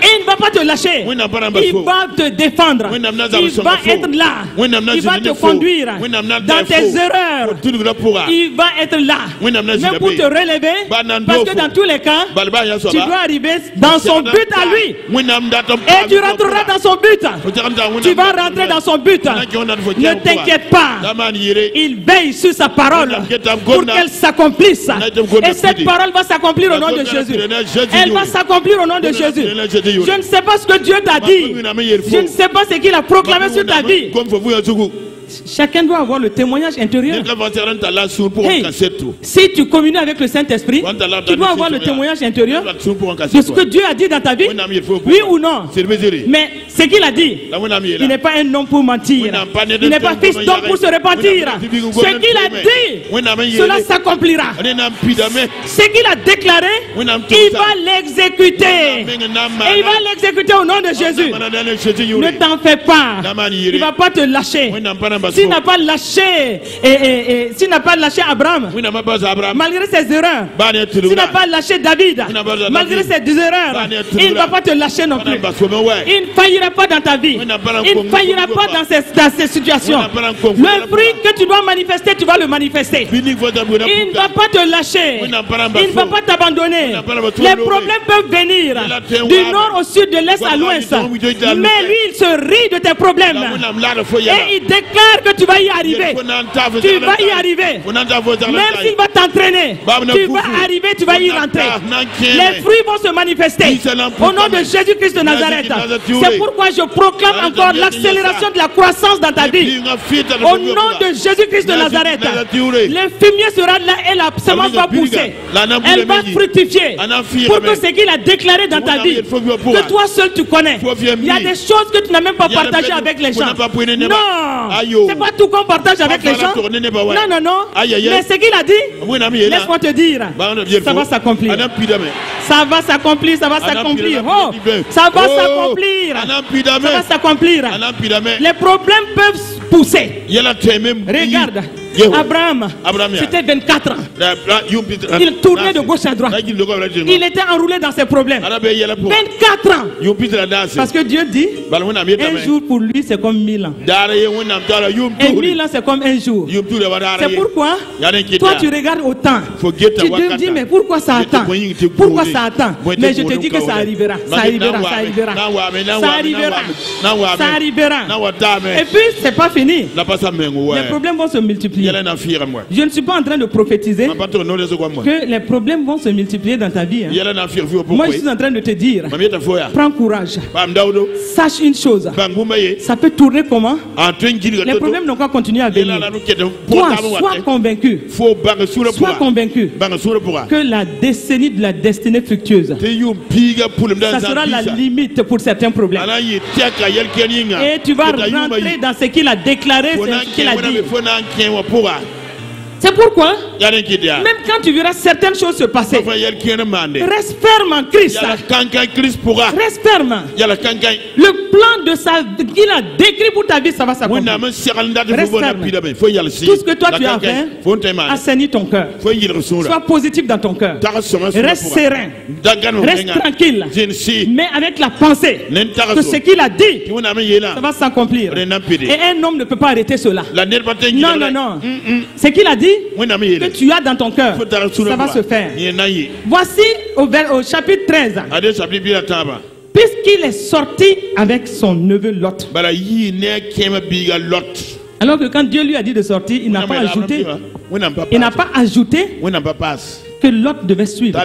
Speaker 2: Il ne va pas te lâcher. Il va te défendre. Il va être là. Il va te conduire dans tes erreurs. Il va être là. Même pour te relever. Parce que dans tous les cas, tu dois arriver dans son but à lui. Et tu rentreras dans son but. Tu vas rentrer dans son but. Ne t'inquiète pas. Il veille sur sa parole pour qu'elle s'accomplisse. Et cette parole va s'accomplir au nom de Jésus. Elle va s'accomplir au nom de Jésus. Je ne sais pas ce que Dieu t'a dit. Je ne sais pas ce qu'il a proclamé sur ta vie. Chacun doit avoir le témoignage intérieur. Hey, si tu communies avec le Saint-Esprit, tu dois avoir le témoignage intérieur de ce que Dieu a dit dans ta vie. Oui ou non? Mais ce qu'il a dit, il n'est pas un homme pour mentir. Il n'est pas fils d'homme pour se repentir. Ce qu'il a dit, cela s'accomplira. Ce qu'il a déclaré, il va l'exécuter. Et il va l'exécuter au nom de Jésus. Ne t'en fais pas. Il ne va pas te lâcher. S'il n'a pas lâché s'il n'a pas lâché Abraham malgré ses erreurs, s'il n'a pas lâché David malgré ses erreurs, il ne va pas te lâcher non plus. Il ne faillira pas dans ta vie. Il ne faillira pas dans ces situations. Le fruit que tu dois manifester, tu vas le manifester. Il ne va pas te lâcher. Il ne va pas t'abandonner. Les problèmes peuvent venir du nord au sud, de l'est à l'ouest, mais lui il se rit de tes problèmes et il déclare que tu vas y arriver. Tu vas y arriver. Même s'il va t'entraîner, tu vas arriver, tu vas y rentrer. Les fruits vont se manifester au nom de Jésus-Christ de Nazareth. C'est pourquoi je proclame encore l'accélération de la croissance dans ta vie. Au nom de Jésus-Christ de Nazareth, le fumier sera là et la semence va pousser. Elle va fructifier pour que ce qu'il a déclaré dans ta vie, que toi seul tu connais. Il y a des choses que tu n'as même pas partagées avec les gens. Non, c'est pas tout qu'on partage avec les gens. Non, non. Mais ce qu'il a dit, laisse-moi te dire, ça va s'accomplir. Ça va s'accomplir, ça va s'accomplir. Oh, ça va s'accomplir. Ça va s'accomplir. Les problèmes peuvent pousser. Regarde. Abraham, c'était 24 ans. Il tournait de gauche à droite. Il était enroulé dans ses problèmes. 24 ans. Parce que Dieu dit, un jour pour lui c'est comme 1000 ans. Et 1000 ans c'est comme un jour. C'est pourquoi toi tu regardes au temps. Tu te dis mais pourquoi ça attend? Pourquoi ça attend? Mais je te dis que ça arrivera. Ça arrivera, ça arrivera. Ça arrivera. Ça arrivera. Et puis c'est pas fini. Les problèmes vont se multiplier. Je ne suis pas en train de prophétiser que les problèmes vont se multiplier dans ta vie. Moi je suis en train de te dire, prends courage. Sache une chose, ça peut tourner comment? Les problèmes n'ont pas continué à venir. Toi, sois convaincu que la décennie de la destinée fructueuse, ça sera la limite pour certains problèmes. Et tu vas rentrer dans ce qu'il a déclaré, ce qu'il a dit. C'est pourquoi, même quand tu verras certaines choses se passer, reste ferme en Christ. Reste ferme. Le plan de sa qu'il a décrit pour ta vie, ça va s'accomplir. Reste ferme. Tout ce que toi tu as fait, assainis ton cœur. Sois positif dans ton cœur. Reste serein. Reste tranquille. Mais avec la pensée que ce qu'il a dit, ça va s'accomplir. Et un homme ne peut pas arrêter cela. Non, non, non. Ce qu'il a dit, que tu as dans ton cœur, ça va se faire. Voici au chapitre 13. Puisqu'il est sorti avec son neveu Lot. Alors que quand Dieu lui a dit de sortir, il n'a pas ajouté. Il n'a pas ajouté que Lot devait suivre.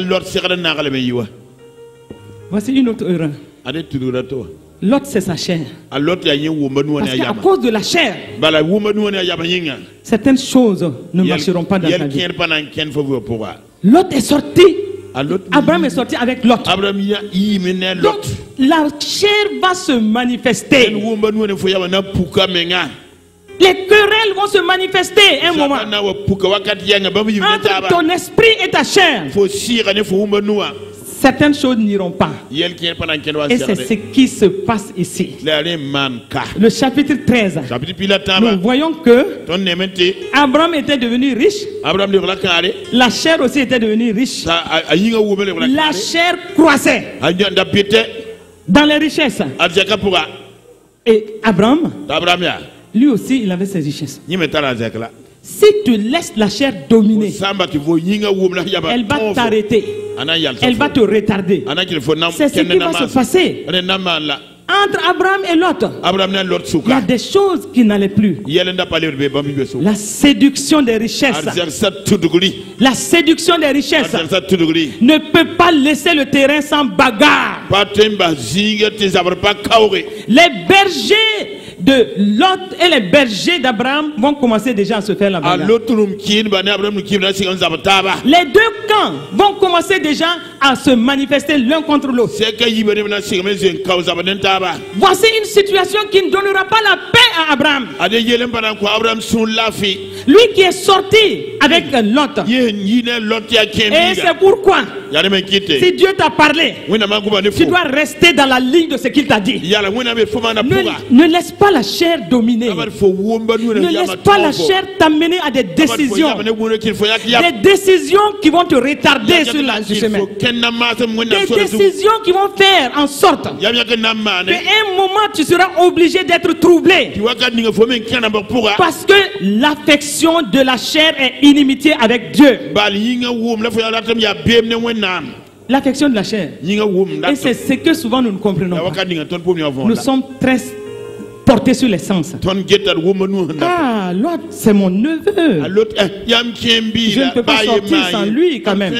Speaker 2: Voici une autre erreur. Lot, c'est sa chair. Parce qu'à cause de la chair, certaines choses ne marcheront pas dans sa vie. Lot est sorti. Abraham est sorti avec Lot. Donc, la chair va se manifester. Les querelles vont se manifester un moment. Entre ton esprit et ta chair, certaines choses n'iront pas. Et c'est ce qui se passe ici. Le chapitre 13. Nous voyons que Abraham était devenu riche. La chair aussi était devenue riche. La chair croissait dans les richesses. Et Abraham, lui aussi, il avait ses richesses. Si tu laisses la chair dominer, elle va t'arrêter. Elle va te retarder. C'est ce qui va se passer entre Abraham et Lot. Il y a des choses qui n'allaient plus. La séduction des richesses. La séduction des richesses ne peut pas laisser le terrain sans bagarre. Les bergers de Lot et les bergers d'Abraham vont commencer déjà à se faire la bagarre. Les deux camps vont commencer déjà à se manifester l'un contre l'autre. Voici une situation qui ne donnera pas la paix à Abraham. Lui qui est sorti avec Lot. Et c'est pourquoi, si Dieu t'a parlé, tu dois rester dans la ligne de ce qu'il t'a dit. Ne laisse pas la chair dominer. Ne laisse pas la chair t'amener à des décisions. Des décisions qui vont te retarder sur le chemin. Des décisions qui vont faire en sorte qu'à un moment tu seras obligé d'être troublé. Parce que l'affection de la chair est inimitié avec Dieu. L'affection de la chair. Et c'est ce que souvent nous ne comprenons pas. Nous sommes très portés sur les sens. Ah, l'autre, c'est mon neveu. Je ne peux pas sortir sans lui quand même.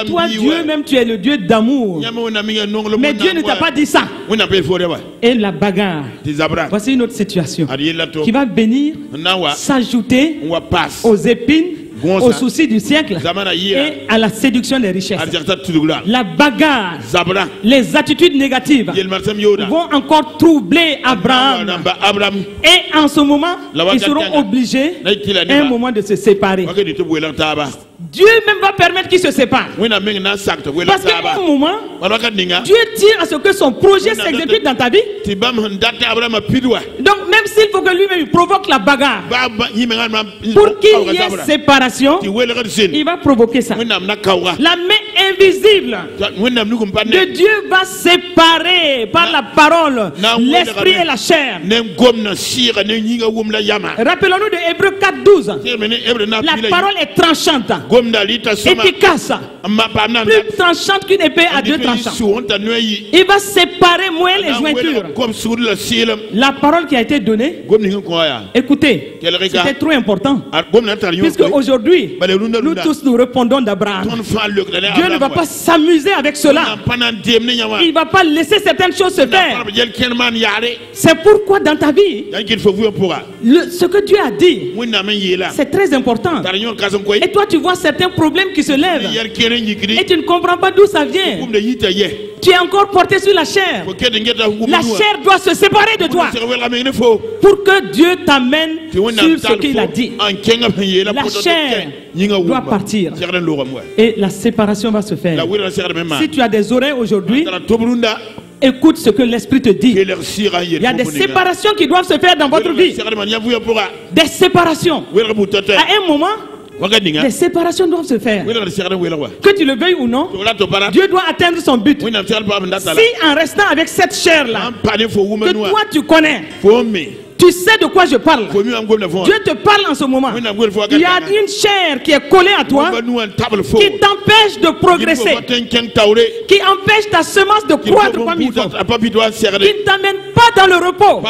Speaker 2: Toi, Dieu, même tu es le Dieu d'amour. Mais Dieu ne t'a pas dit ça. Et la bagarre. Voici une autre situation qui va venir s'ajouter aux épines, aux soucis du siècle et à la séduction des richesses. La bagarre, les attitudes négatives vont encore troubler Abraham. Et en ce moment, ils seront obligés à un moment de se séparer. Dieu même va permettre qu'il se sépare. Parce qu'à un moment, Dieu tient à ce que son projet s'exécute dans ta vie. Donc même s'il faut que lui-même provoque la bagarre, pour qu'il y ait séparation, il va provoquer ça. La main invisible de Dieu va séparer par la parole l'esprit et la chair. Rappelons-nous de Hébreux 4:12. La parole est tranchante, efficace, plus tranchante qu'une épée à deux tranchants. Il va séparer moelle et jointure. La parole qui a été donnée, écoutez, c'était trop important. Puisque aujourd'hui, nous tous nous répondons d'Abraham. Dieu ne va pas s'amuser avec cela. Il ne va pas laisser certaines choses se faire. C'est pourquoi dans ta vie, ce que Dieu a dit, c'est très important. Et toi, tu vois certains problèmes qui se lèvent et tu ne comprends pas d'où ça vient. Tu es encore porté sur la chair. La chair doit se séparer de toi pour que Dieu t'amène sur ce qu'il a dit. La chair doit partir et la séparation va se faire. Si tu as des oreilles aujourd'hui, écoute ce que l'Esprit te dit. Il y a des séparations qui doivent se faire dans votre vie. Des séparations. À un moment, les séparations doivent se faire. Que tu le veuilles ou non, Dieu doit atteindre son but. Si en restant avec cette chair-là, que toi tu connais, Tu sais de quoi je parle. Dieu te parle en ce moment. Il y a une chair qui est collée à toi, qui t'empêche de progresser, qui empêche ta semence de croître comme il faut, qui ne t'amène pas dans le repos,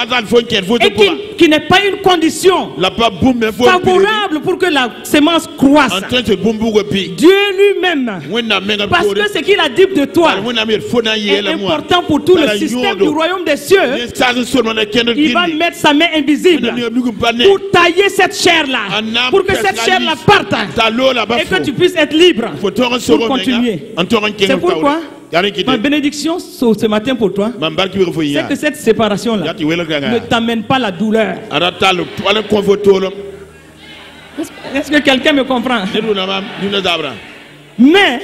Speaker 2: et qui n'est pas une condition favorable pour que la semence croisse. Dieu lui-même, parce que ce qu'il a dit de toi est important pour tout le système du royaume des cieux, il va mettre sa main invisible pour tailler cette chair-là, pour que cette chair-là parte et que tu puisses être libre pour continuer. C'est pourquoi ma bénédiction ce matin pour toi, c'est que cette séparation-là ne t'amène pas la douleur. Est-ce que quelqu'un me comprend? Mais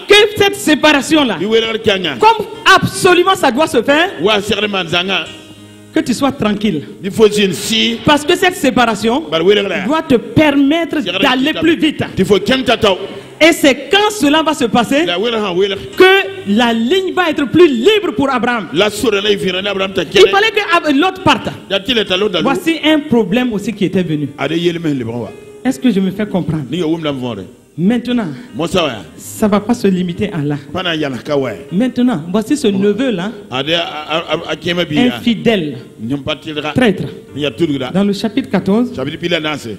Speaker 2: que cette séparation-là, comme absolument ça doit se faire, que tu sois tranquille. Parce que cette séparation doit te permettre d'aller plus vite. Et c'est quand cela va se passer que la ligne va être plus libre pour Abraham. Il fallait que l'autre parte. Voici un problème aussi qui était venu. Est-ce que je me fais comprendre? Maintenant, ça ne va pas se limiter à là. Maintenant, voici ce neveu-là, infidèle, traître. Dans le chapitre 14,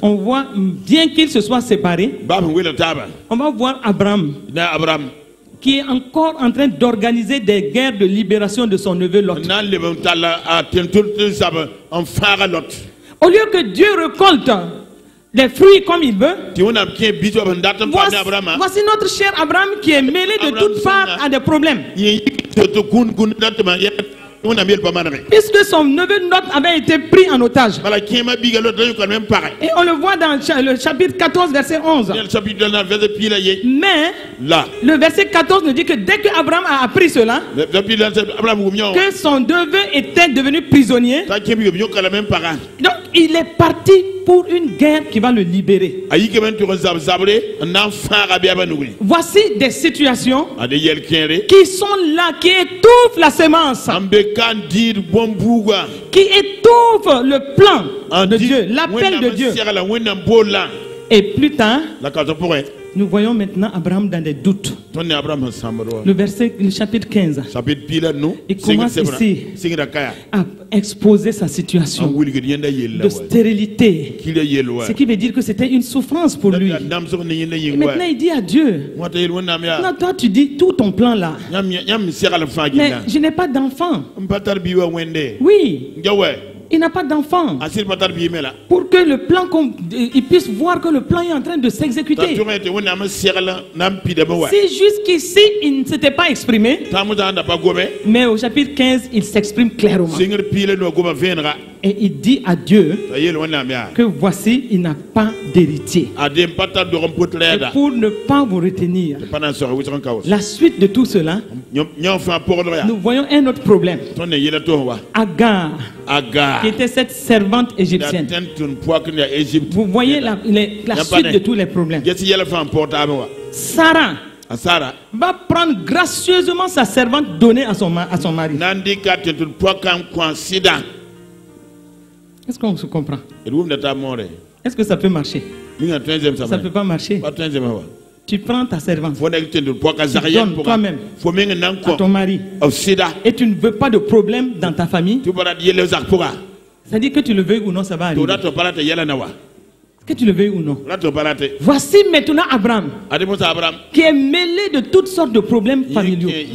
Speaker 2: on voit, bien qu'il se soit séparé, on va voir Abraham qui est encore en train d'organiser des guerres de libération de son neveu Lot. Au lieu que Dieu récolte les fruits comme il veut, voici notre cher Abraham qui est mêlé de toutes parts à des problèmes. Puisque son neveu Lot avait été pris en otage. Et on le voit dans le chapitre 14, verset 11. Mais le verset 14 nous dit que dès que Abraham a appris cela, que son neveu était devenu prisonnier, donc il est parti pour une guerre qui va le libérer. Voici des situations qui sont là, qui étouffent la semence, qui étouffent le plan de Dieu, l'appel de Dieu. Et plus tard, nous voyons maintenant Abraham dans des doutes. Le chapitre 15, il commence ici à exposer sa situation de stérilité, ce qui veut dire que c'était une souffrance pour lui. Et maintenant il dit à Dieu, non, toi tu dis tout ton plan là, mais je n'ai pas d'enfant. Oui, il n'a pas d'enfant. Pour que le plan, il puisse voir que le plan est en train de s'exécuter. Si jusqu'ici il ne s'était pas exprimé, mais au chapitre 15 il s'exprime clairement. Et il dit à Dieu que voici, il n'a pas d'héritier. Et pour ne pas vous retenir, la suite de tout cela, nous voyons un autre problème. Agar, qui était cette servante égyptienne. Vous voyez la suite de tous les problèmes. Sarah va prendre gracieusement sa servante donnée à son mari. Est-ce qu'on se comprend? Est-ce que ça peut marcher? Ça ne peut pas marcher. Tu prends ta servante, tu donnes toi-même à ton mari, et tu ne veux pas de problème dans ta famille. C'est-à-dire que tu le veuilles ou non, ça va arriver. Que tu le veuilles ou non. Voici maintenant Abraham, qui est mêlé de toutes sortes de problèmes familiaux. Et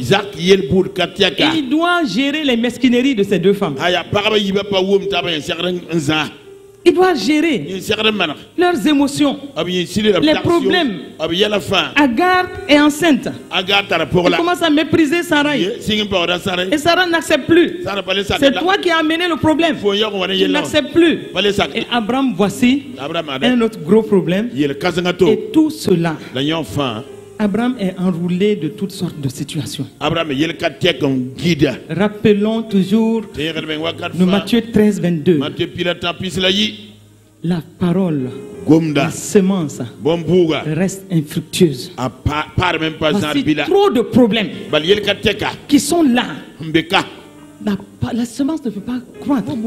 Speaker 2: il doit gérer les mesquineries de ces deux femmes. Il doit gérer leurs émotions, les problèmes. Agar est enceinte. Il commence à mépriser Sarai. Et Sarah n'accepte plus. C'est toi qui as amené le problème. Il n'accepte plus. Et Abraham, voici un autre gros problème. Et tout cela, Abraham est enroulé de toutes sortes de situations. Rappelons toujours le Matthieu 13, 22. La parole, la semence reste infructueuse. Voici trop de problèmes qui sont là. la semence ne peut pas croître. Il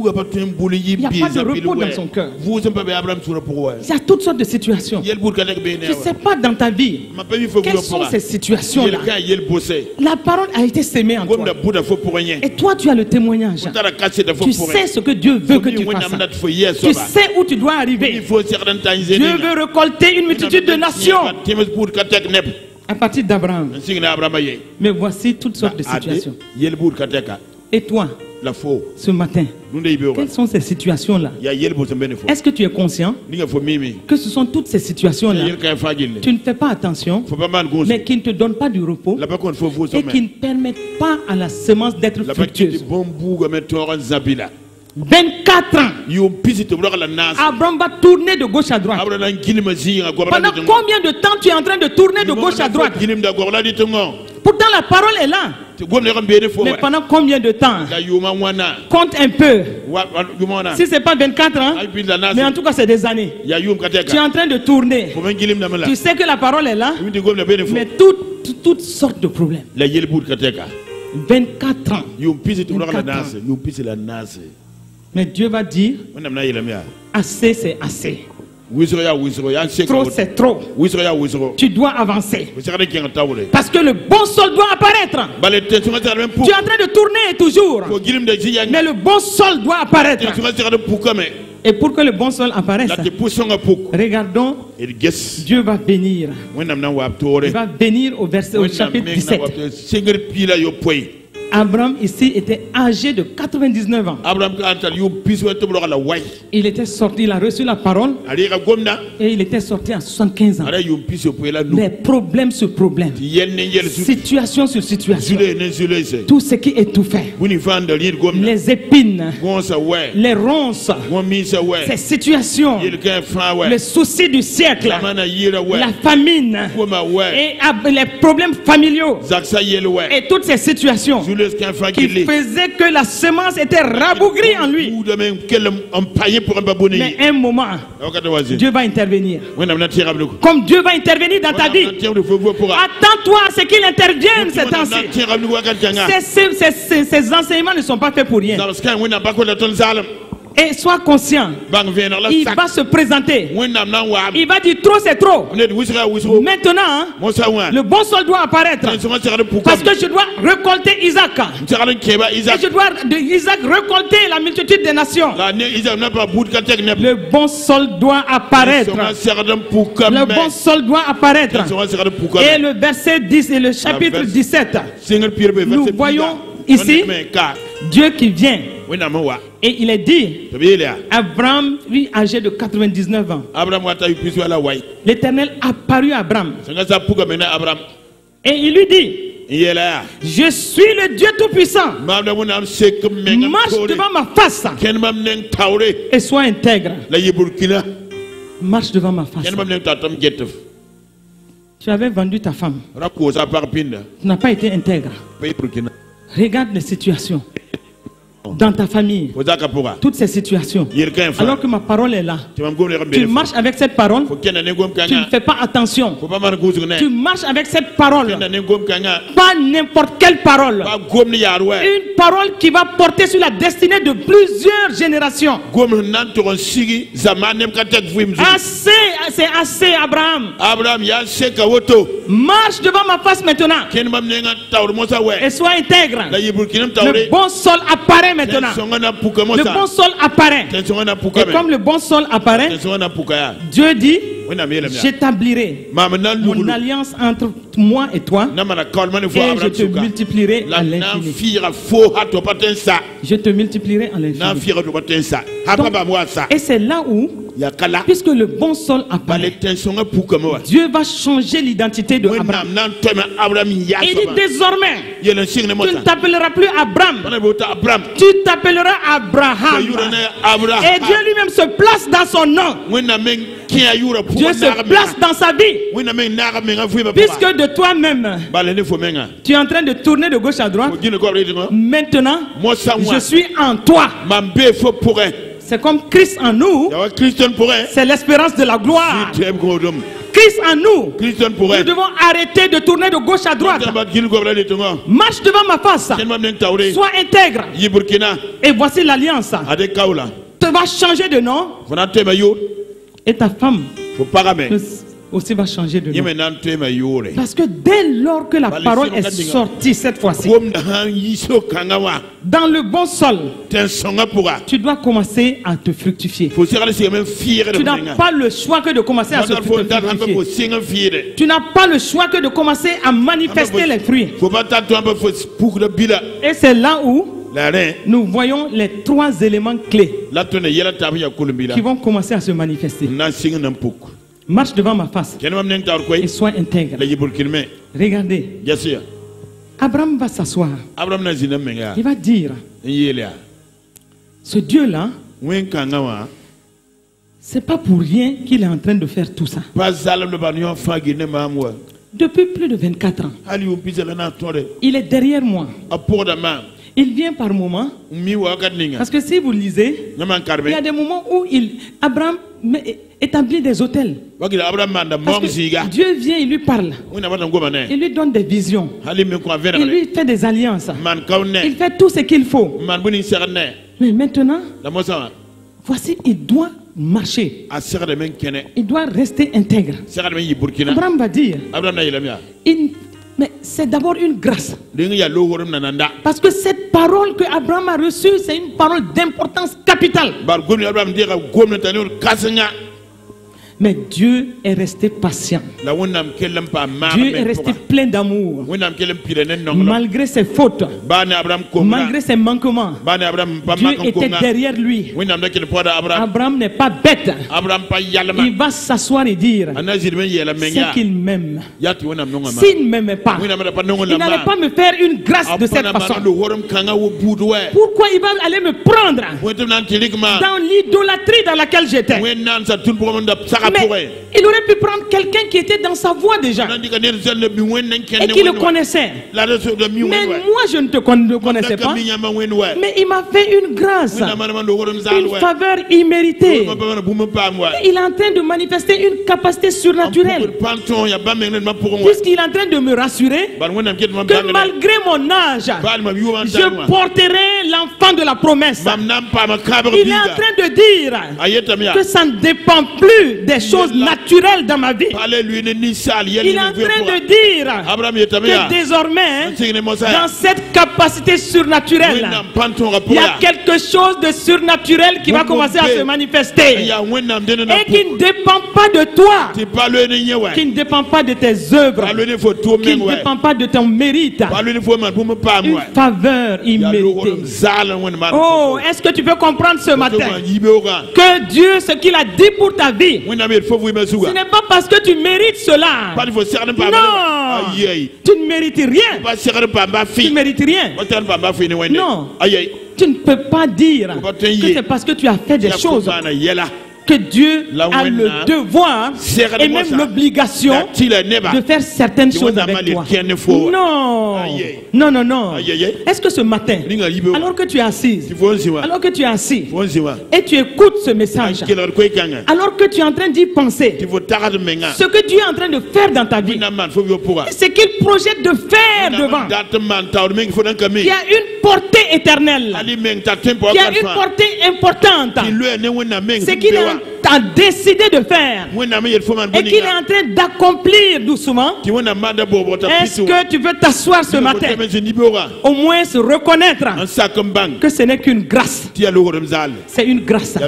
Speaker 2: n'y a pas de repos dans son cœur. Il y a toutes sortes de situations. Je ne sais pas dans ta vie quelles sont ces situations-là. La parole a été sémée en toi. Et toi, tu as le témoignage. Tu sais ce que Dieu veut que tu fasses. Tu sais où tu dois arriver. Dieu veut récolter une multitude de nations à partir d'Abraham. Mais voici toutes sortes de situations. Et toi, ce matin, quelles sont ces situations-là? Est-ce que tu es conscient que ce sont toutes ces situations-là? Tu ne fais pas attention, mais qui ne te donnent pas du repos et qui ne permettent pas à la semence d'être fructueuse. 24 ans. Abraham va tourner de gauche à droite. Pendant combien de temps tu es en train de tourner de gauche à droite? Pourtant la parole est là. Mais pendant combien de temps? Compte un peu. Si ce n'est pas 24 ans, mais en tout cas c'est des années. Tu es en train de tourner. Tu sais que la parole est là, mais toutes sortes de problèmes. 24 ans. 24 ans. Mais Dieu va dire, assez c'est assez. Trop c'est trop. Tu dois avancer. Parce que le bon sol doit apparaître. Tu es en train de tourner toujours. Mais le bon sol doit apparaître. Et pour que le bon sol apparaisse, regardons, Dieu va bénir. Il va bénir au chapitre 17. Abraham ici était âgé de 99 ans. Il était sorti, il a reçu la parole et il était sorti à 75 ans. Mais problème sur problème, situation sur situation, tout ce qui étouffait, les épines, les ronces, ces situations, les soucis du siècle, la famine et les problèmes familiaux et toutes ces situations qui faisait que la semence était rabougrie en lui. Mais un moment, Dieu va intervenir. Comme Dieu va intervenir dans ta vie, attends-toi à ce qu'il intervienne ces temps-ci. Ces enseignements ne sont pas faits pour rien. Et sois conscient, il va se présenter. Il va dire trop c'est trop. Maintenant, le bon sol doit apparaître. Parce que je dois récolter Isaac. Et je dois de Isaac récolter la multitude des nations. Le bon sol doit apparaître. Le bon sol doit apparaître. Et le verset 10 et le chapitre 17, nous voyons ici Dieu qui vient. Et il est dit, Abraham, lui, âgé de 99 ans, l'Éternel apparut à Abraham. Et il lui dit, je suis le Dieu Tout-Puissant. Marche devant ma face et sois intègre. Marche devant ma face. Tu avais vendu ta femme. Tu n'as pas été intègre. Regarde les situations dans ta famille, toutes ces situations, alors que ma parole est là. Tu marches avec cette parole, tu ne fais pas attention. Tu marches avec cette parole, pas n'importe quelle parole, une parole qui va porter sur la destinée de plusieurs générations. Assez, c'est assez, Abraham. Marche devant ma face maintenant et sois intègre. Le bon sol apparaît maintenant. Le bon sol apparaît. Et comme le bon sol apparaît, Dieu dit, j'établirai mon alliance entre moi et toi et je te multiplierai à l'infini. Je te multiplierai à l'infini. Et c'est là où, puisque le bon sol apparaît, Dieu va changer l'identité de Abraham. Et il dit désormais, tu ne t'appelleras plus Abraham, tu t'appelleras Abraham. Et Dieu lui-même se place dans son nom. Dieu se place dans sa vie. Puisque de toi-même, tu es en train de tourner de gauche à droite. Maintenant, je suis en toi. C'est comme Christ en nous. C'est l'espérance de la gloire. Christ en nous, nous devons arrêter de tourner de gauche à droite. Marche devant ma face. Sois intègre. Et voici l'alliance. Tu vas changer de nom. Et ta femme aussi va changer de nom. Parce que dès lors que la parole est sortie cette fois-ci, dans le bon sol, tu dois commencer à te fructifier. Tu n'as pas le choix que de commencer à se fructifier. Tu n'as pas le choix que de commencer à manifester les fruits. Et c'est là où nous voyons les 3 éléments clés qui vont commencer à se manifester. Marche devant ma face et sois intègre. Regardez. Abraham va s'asseoir. Il va dire, ce Dieu-là, c'est pas pour rien qu'il est en train de faire tout ça. Depuis plus de 24 ans, il est derrière moi. Il vient par moments. Parce que si vous lisez, il y a des moments où Abraham établit des hôtels. Parce que Dieu vient, il lui parle. Il lui donne des visions. Il lui fait des alliances. Il fait tout ce qu'il faut. Mais maintenant, voici, il doit marcher. Il doit rester intègre. Abraham va dire, mais c'est d'abord une grâce. Parce que cette parole que Abraham a reçue, c'est une parole d'importance capitale. Mais Dieu est resté patient. Dieu est resté plein d'amour. Malgré ses fautes, malgré ses manquements, Dieu était derrière lui. Abraham n'est pas bête. Il va s'asseoir et dire, c'est qu'il m'aime. S'il ne m'aimait pas, il n'allait pas me faire une grâce de cette façon. Pourquoi il va aller me prendre dans l'idolâtrie dans laquelle j'étais? Mais il aurait pu prendre quelqu'un qui était dans sa voie déjà et qui le connaissait. Mais moi je ne te connaissais pas. Mais il m'a fait une grâce, une faveur imméritée. Il est en train de manifester une capacité surnaturelle. Puisqu'il est en train de me rassurer que malgré mon âge, je porterai l'enfant de la promesse. Il est en train de dire que ça ne dépend plus des choses naturelles dans ma vie. Il est en train de dire que désormais, dans cette capacité surnaturelle, il y a quelque chose de surnaturel qui va commencer à se manifester et qui ne dépend pas de toi, qui ne dépend pas de tes œuvres, qui ne dépend pas de ton mérite. Une faveur imméritée. Oh, est-ce que tu peux comprendre ce matin que Dieu, ce qu'il a dit pour ta vie, ce n'est pas parce que tu mérites cela. Non, tu ne mérites rien. Tu ne mérites rien. Non, tu ne peux pas dire que c'est parce que tu as fait des choses que Dieu a le devoir et même l'obligation de faire certaines choses avec toi. Non, non, non, non. Est-ce que ce matin, alors que tu es assise, alors que tu es assis et tu écoutes ce message, alors que tu es en train d'y penser, ce que Dieu est en train de faire dans ta vie, ce qu'il projette de faire devant, il y a une portée éternelle, il y a une portée importante, ce qu'il a décidé de faire et qu'il est en train d'accomplir doucement. Est-ce que tu veux t'asseoir ce matin, au moins se reconnaître que ce n'est qu'une grâce? C'est une grâce.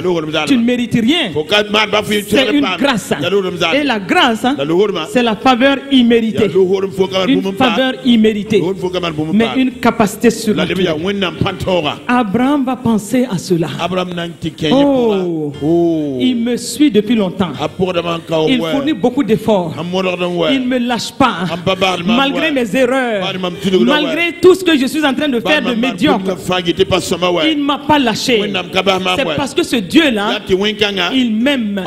Speaker 2: Tu ne mérites rien. C'est une grâce. Et la grâce, c'est la faveur imméritée. Une faveur imméritée, mais une capacité surnaturelle. Abraham va penser à cela. Oh, il me suit depuis longtemps. Il fournit beaucoup d'efforts. Il ne me lâche pas. Malgré mes erreurs, malgré tout ce que je suis en train de faire de médiocre, il ne m'a pas lâché. C'est parce que ce Dieu-là, il m'aime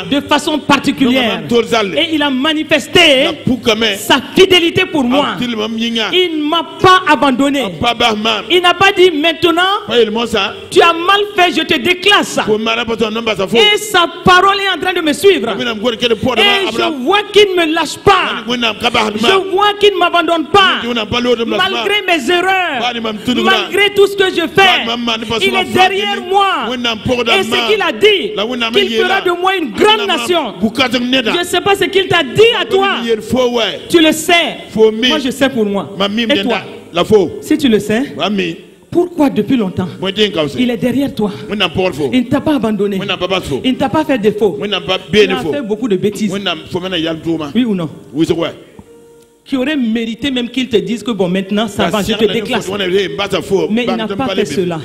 Speaker 2: de façon particulière. Et il a manifesté sa fidélité pour moi. Il ne m'a pas abandonné. Il n'a pas dit maintenant, tu as mal fait, je te déclasse. Et sa parole est en train de me suivre. Et je vois qu'il ne me lâche pas. Je vois qu'il ne m'abandonne pas. Malgré mes erreurs, malgré tout ce que je fais, il est derrière moi. Et ce qu'il a dit, qu'il fera de moi une grande nation. Je ne sais pas ce qu'il t'a dit à toi. Tu le sais. Moi, je sais pour moi. Et toi? Si tu le sais, pourquoi depuis longtemps il est derrière toi? Il ne t'a pas abandonné. Il ne t'a pas fait défaut. Il a fait beaucoup de bêtises. Oui ou non? Qui aurait mérité même qu'il te dise que bon, maintenant ça va, je te déclasse. Mais il n'a pas fait cela.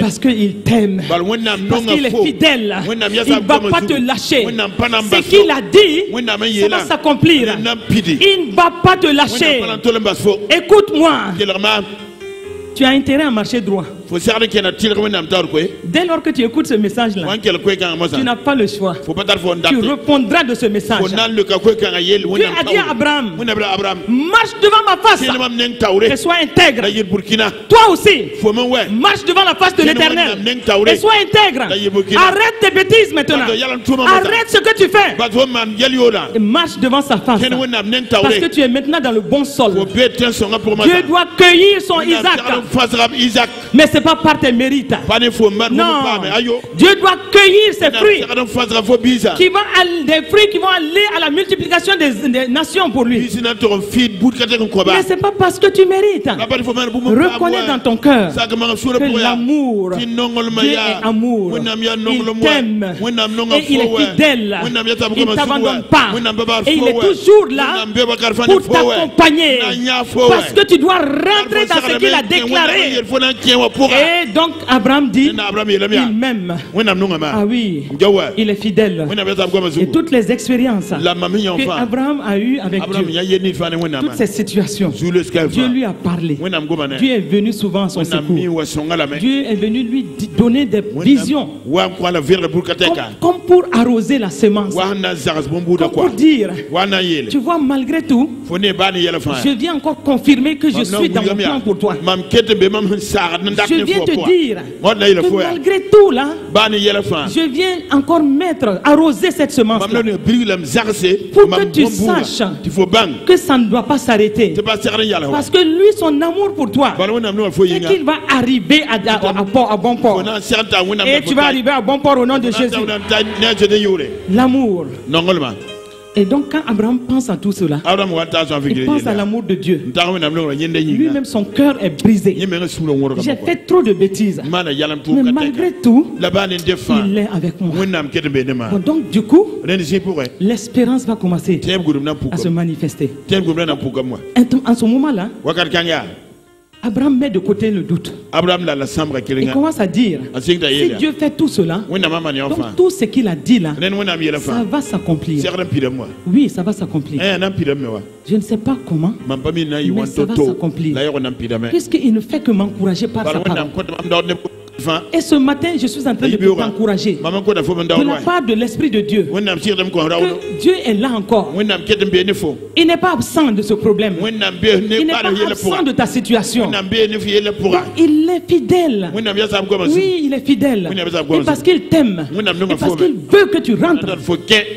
Speaker 2: Parce qu'il t'aime. Parce qu'il est fidèle. Il ne va pas te lâcher. Ce qu'il a dit, ça va s'accomplir. Il ne va pas te lâcher. Écoute-moi. Tu as intérêt à marcher droit. Dès lors que tu écoutes ce message-là, tu n'as pas le choix. Tu répondras de ce message. Dieu a dit à Abraham, marche devant ma face et sois intègre. Toi aussi, marche devant la face de l'Éternel et sois intègre. Arrête tes bêtises maintenant. Arrête ce que tu fais. Et marche devant sa face. Parce que tu es maintenant dans le bon sol. Dieu doit cueillir son Isaac. Mais ce n'est pas par tes mérites. Non. Dieu doit cueillir ses fruits. Des fruits qui vont aller à la multiplication des nations pour lui. Mais ce n'est pas parce que tu mérites. Reconnais dans ton cœur que l'amour, Dieu est amour. Il t'aime. Et il est fidèle. Il ne t'abandonne pas. Et il est toujours là pour t'accompagner. Parce que tu dois rentrer dans ce qu'il a déclaré. Et donc Abraham dit, il m'aime. Ah oui, il est fidèle. Et toutes les expériences que Abraham a eues avec Dieu, toutes ces situations, Dieu lui a parlé. Dieu est venu souvent à son secours. Dieu est venu lui donner des visions, comme pour arroser la semence, comme pour dire, tu vois, malgré tout, je viens encore confirmer que je suis dans mon plan pour toi. Je viens te dire que malgré tout là, je viens encore arroser cette semence là, pour que tu saches que ça ne doit pas s'arrêter. Parce que lui, son amour pour toi, c'est qu'il va arriver à bon port. Et tu vas arriver à bon port au nom de Jésus. L'amour. Et donc quand Abraham pense à tout cela, il pense à l'amour de Dieu. Lui-même, son cœur est brisé. J'ai fait trop de bêtises. Mais malgré tout, il est avec moi. Bon, donc du coup, l'espérance va commencer à se manifester. En ce moment-là, Abraham met de côté le doute. Il commence à dire, si Dieu fait tout cela, donc tout ce qu'il a dit là, ça va s'accomplir. Oui, ça va s'accomplir. Je ne sais pas comment, mais ça va s'accomplir. Puisqu'il ne fait que m'encourager par sa parole. Et ce matin, je suis en train de t'encourager de la part de l'Esprit de Dieu, que Dieu est là encore. Il n'est pas absent de ce problème. Il n'est pas absent de ta situation. Il est fidèle. Oui, il est fidèle. Et parce qu'il t'aime, et parce qu'il veut que tu rentres,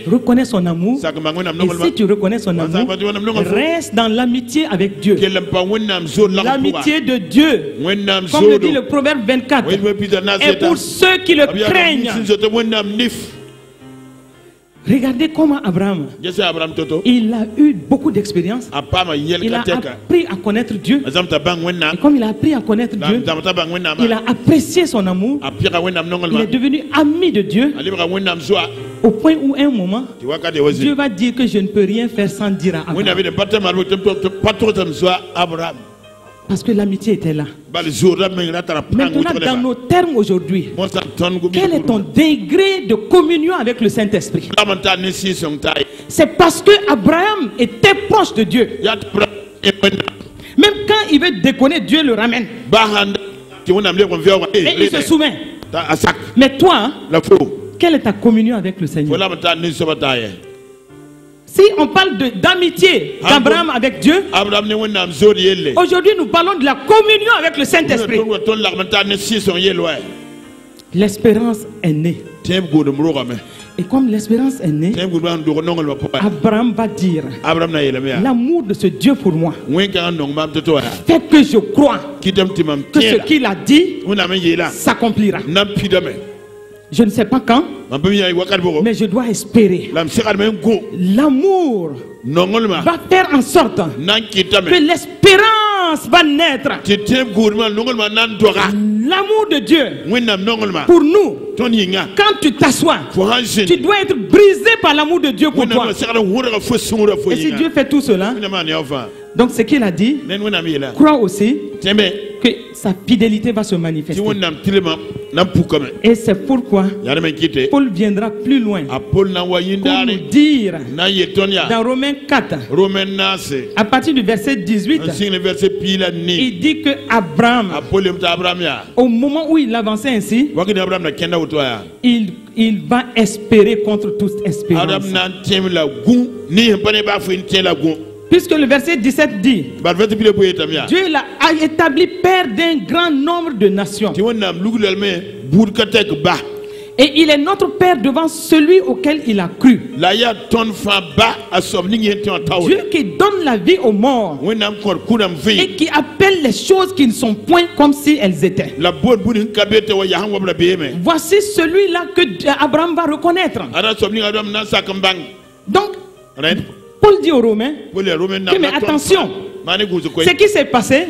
Speaker 2: reconnais son amour. Et si tu reconnais son amour, reste dans l'amitié avec Dieu. L'amitié de Dieu, comme le dit le Proverbe 24. Et pour ceux qui le craignent, regardez comment Abraham, il a eu beaucoup d'expérience. Il a appris à connaître Dieu. Et comme il a appris à connaître Dieu, il a apprécié son amour. Il est devenu ami de Dieu. Au point où un moment, Dieu va dire que je ne peux rien faire sans dire à Abraham. Parce que l'amitié était là. Maintenant, dans nos termes aujourd'hui, quel est ton degré de communion avec le Saint-Esprit? C'est parce que Abraham était proche de Dieu. Même quand il veut déconner, Dieu le ramène. Et il se soumet. Mais toi, quelle est ta communion avec le Seigneur? Si on parle d'amitié d'Abraham avec Dieu, aujourd'hui nous parlons de la communion avec le Saint-Esprit. L'espérance est née. Et comme l'espérance est née, Abraham va dire, l'amour de ce Dieu pour moi fait que je crois que ce qu'il a dit s'accomplira. Je ne sais pas quand, mais je dois espérer. L'amour va faire en sorte que l'espérance va naître. L'amour de Dieu pour nous, quand tu t'assois, tu dois être brisé par l'amour de Dieu pour toi. Et si Dieu fait tout cela, donc ce qu'il a dit, crois aussi que sa fidélité va se manifester. Et c'est pourquoi Paul viendra plus loin pour nous dire dans Romains 4, à partir du verset 18, il dit que Abraham, au moment où il avançait ainsi, il va espérer contre toute espérance. Puisque le verset 17 dit, Dieu l'a établi père d'un grand nombre de nations. Et il est notre père devant celui auquel il a cru. Dieu qui donne la vie aux morts et qui appelle les choses qui ne sont point comme si elles étaient. Voici celui-là que Abraham va reconnaître. Donc, Paul dit aux Romains que, mais attention, ce qui s'est passé,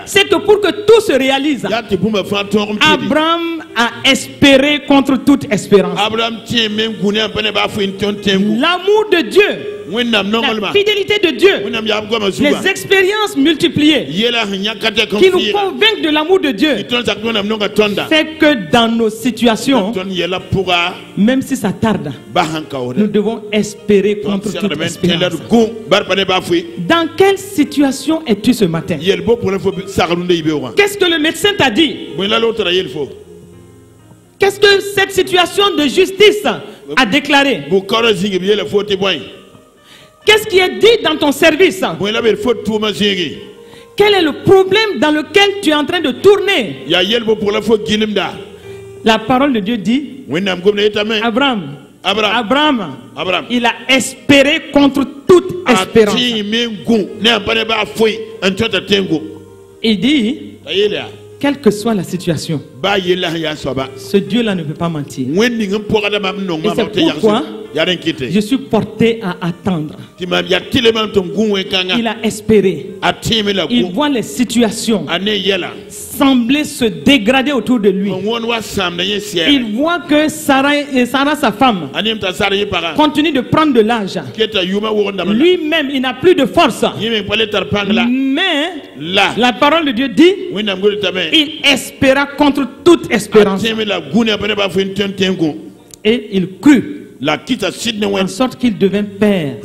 Speaker 2: c'est que pour que tout se réalise, Abraham a espéré contre toute espérance. L'amour de Dieu, la fidélité de Dieu, les expériences multipliées qui nous convainquent de l'amour de Dieu, fait que dans nos situations, même si ça tarde, nous devons espérer contre toute espérance. Dans quelle situation es-tu ce matin? Qu'est-ce que le médecin t'a dit? Qu'est-ce que cette situation de justice a déclaré? Qu'est-ce qui est dit dans ton service? Quel est le problème dans lequel tu es en train de tourner? La parole de Dieu dit, Abraham, il a espéré contre toute espérance. Il dit, quelle que soit la situation, ce Dieu-là ne peut pas mentir. Et c'est pourquoi je suis porté à attendre. Il a espéré. Il voit les situations sembler se dégrader autour de lui. Il voit que Sarah, sa femme, continue de prendre de l'âge. Lui-même, il n'a plus de force. Mais la parole de Dieu dit, il espéra contre toute espérance. Et il crut, en sorte qu'il devint père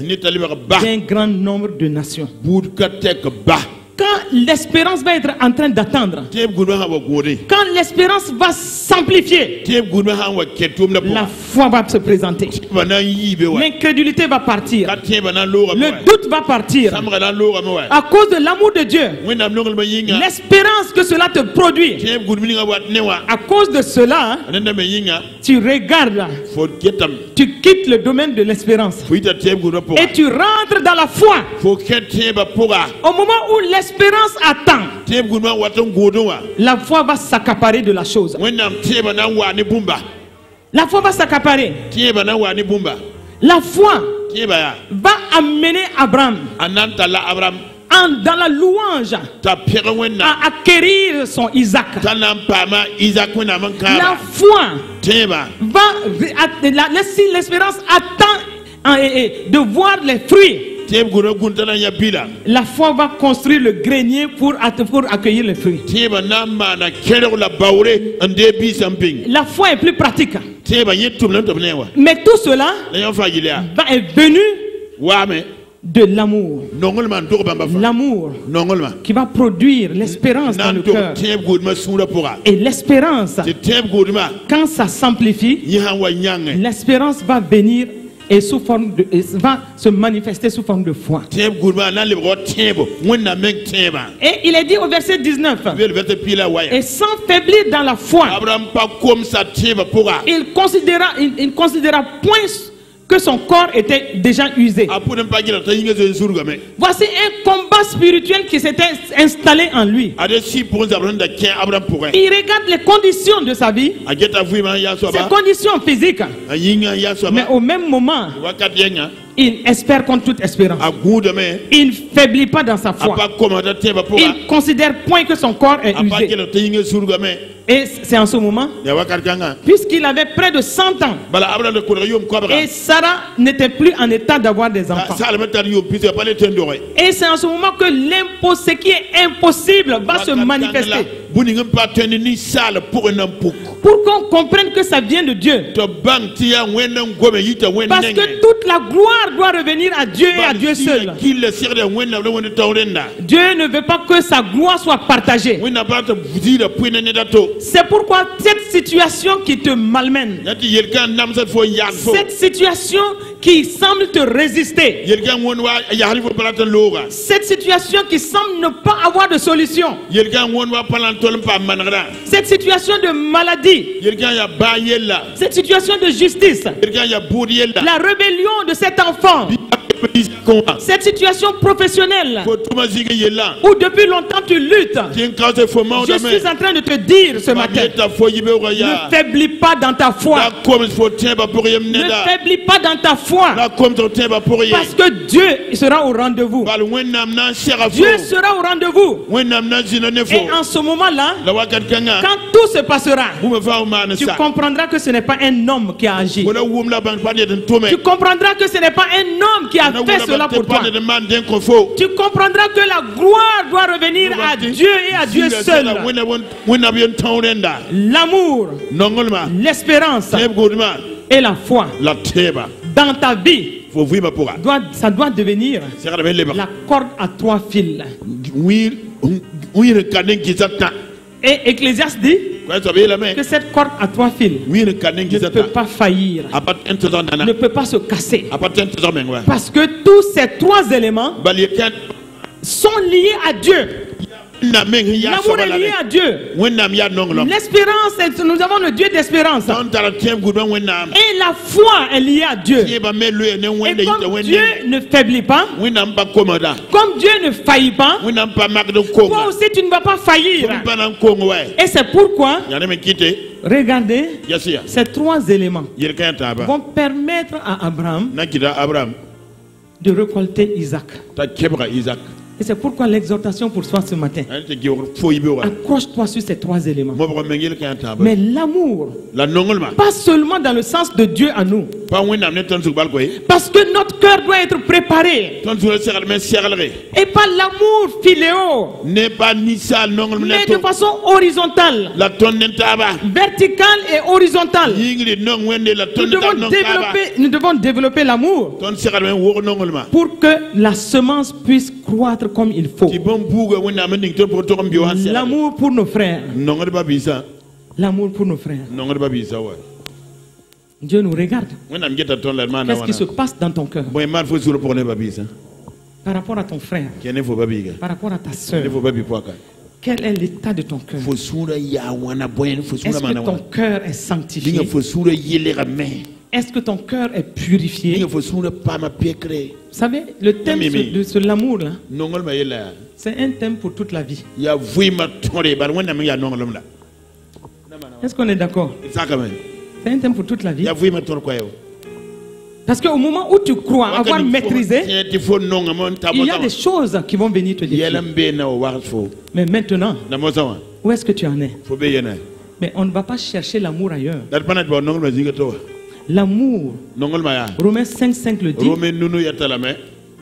Speaker 2: d'un grand nombre de nations. Quand l'espérance va être en train d'attendre, quand l'espérance va s'amplifier, la foi va se présenter. L'incrédulité va partir. Le doute va partir. À cause de l'amour de Dieu, l'espérance que cela te produit, à cause de cela, tu regardes, tu quittes le domaine de l'espérance et tu rentres dans la foi. Au moment où l'espérance attend, la foi va s'accaparer de la chose. La foi va s'accaparer. La foi va amener Abraham dans la louange à acquérir son Isaac. La foi va, si l'espérance attend de voir les fruits, la foi va construire le grenier pour accueillir les fruits. La foi est plus pratique. Mais tout cela est venu de l'amour. L'amour qui va produire l'espérance dans le cœur. Et l'espérance, quand ça s'amplifie, l'espérance va venir et va se manifester sous forme de foi. Et il est dit au verset 19, et sans faiblir dans la foi, il considéra point que son corps était déjà usé. Voici un combat spirituel qui s'était installé en lui. Il regarde les conditions de sa vie, ses conditions physiques, mais au même moment, il espère contre toute espérance. Il ne faiblit pas dans sa foi. Il ne considère point que son corps est usé. Et c'est en ce moment, puisqu'il avait près de 100 ans, et Sarah n'était plus en état d'avoir des enfants. Et c'est en ce moment que ce qui est impossible va se manifester. Pour qu'on comprenne que ça vient de Dieu. Parce que toute la gloire doit revenir à Dieu et à Dieu seul. Dieu ne veut pas que sa gloire soit partagée. C'est pourquoi cette situation qui te malmène, cette situation qui semble te résister, cette situation qui semble ne pas avoir de solution, cette situation de maladie, cette situation de justice, la rébellion de cet enfant, cette situation professionnelle où depuis longtemps tu luttes, je suis en train de te dire ce matin, ne faiblis pas dans ta foi. Ne faiblis pas dans ta foi. Parce que Dieu sera au rendez-vous. Dieu sera au rendez-vous. Et en ce moment-là, quand tout se passera, tu comprendras que ce n'est pas un homme qui a agi. Tu comprendras que ce n'est pas un homme qui a fait cela pour toi. Tu comprendras que la gloire doit revenir à Dieu et à Dieu seul. L'amour, l'espérance et la foi dans ta vie, ça doit devenir la corde à 3 fils. Et Ecclésiaste dit que cette corde à 3 fils ne peut pas faillir, ne peut pas se casser. Parce que tous ces 3 éléments sont liés à Dieu. L'amour est lié à Dieu. L'espérance, nous avons le Dieu d'espérance. Et la foi est liée à Dieu. Et comme Dieu ne faiblit pas, comme Dieu ne faillit pas, toi aussi tu ne vas pas faillir. Et c'est pourquoi, regardez, ces 3 éléments vont permettre à Abraham de récolter Isaac. Et c'est pourquoi l'exhortation pour soi ce matin, accroche-toi sur ces 3 éléments. Mais l'amour, pas seulement dans le sens de Dieu à nous, parce que notre cœur doit être préparé, et pas l'amour philéo, mais de façon horizontale, verticale et horizontale. Nous devons développer l'amour pour que la semence puisse croître comme il faut. L'amour pour nos frères. L'amour pour nos frères. Dieu nous regarde. Qu'est-ce qui se passe dans ton cœur par rapport à ton frère, par rapport à ta soeur? Quel est l'état de ton cœur? Est-ce que ton cœur est sanctifié? Est-ce que ton cœur est purifié? Vous savez, le thème de l'amour là, c'est un thème pour toute la vie. Est-ce qu'on est d'accord? C'est un thème pour toute la vie. Parce qu'au moment où tu crois avoir maîtrisé, il y a des choses qui vont venir te dire. Mais maintenant, où est-ce que tu en es? Mais on ne va pas chercher l'amour ailleurs. L'amour, Romains 5:5 le dit,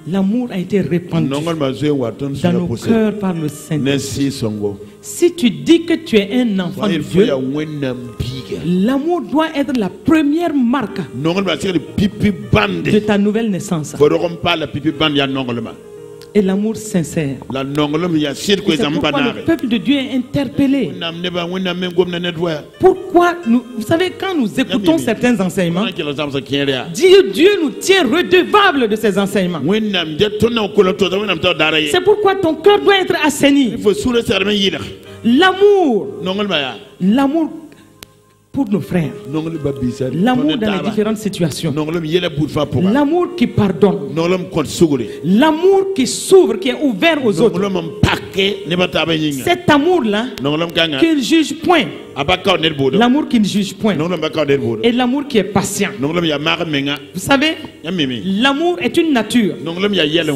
Speaker 2: l'amour a été répandu dans nos cœurs par le Saint-Esprit. Si tu dis que tu es un enfant de Dieu, l'amour doit être la première marque de ta nouvelle naissance. et l'amour sincère. C'est pourquoi le peuple de Dieu est interpellé. Pourquoi vous savez, quand nous écoutons certains enseignements, Dieu nous tient redevables de ces enseignements. C'est pourquoi ton cœur doit être assaini. L'amour pour nos frères, l'amour dans les différentes situations, l'amour qui pardonne, l'amour qui s'ouvre, qui est ouvert aux autres. Cet amour-là qui ne juge point, l'amour qui ne juge point, et l'amour qui est patient. Vous savez, l'amour est une nature.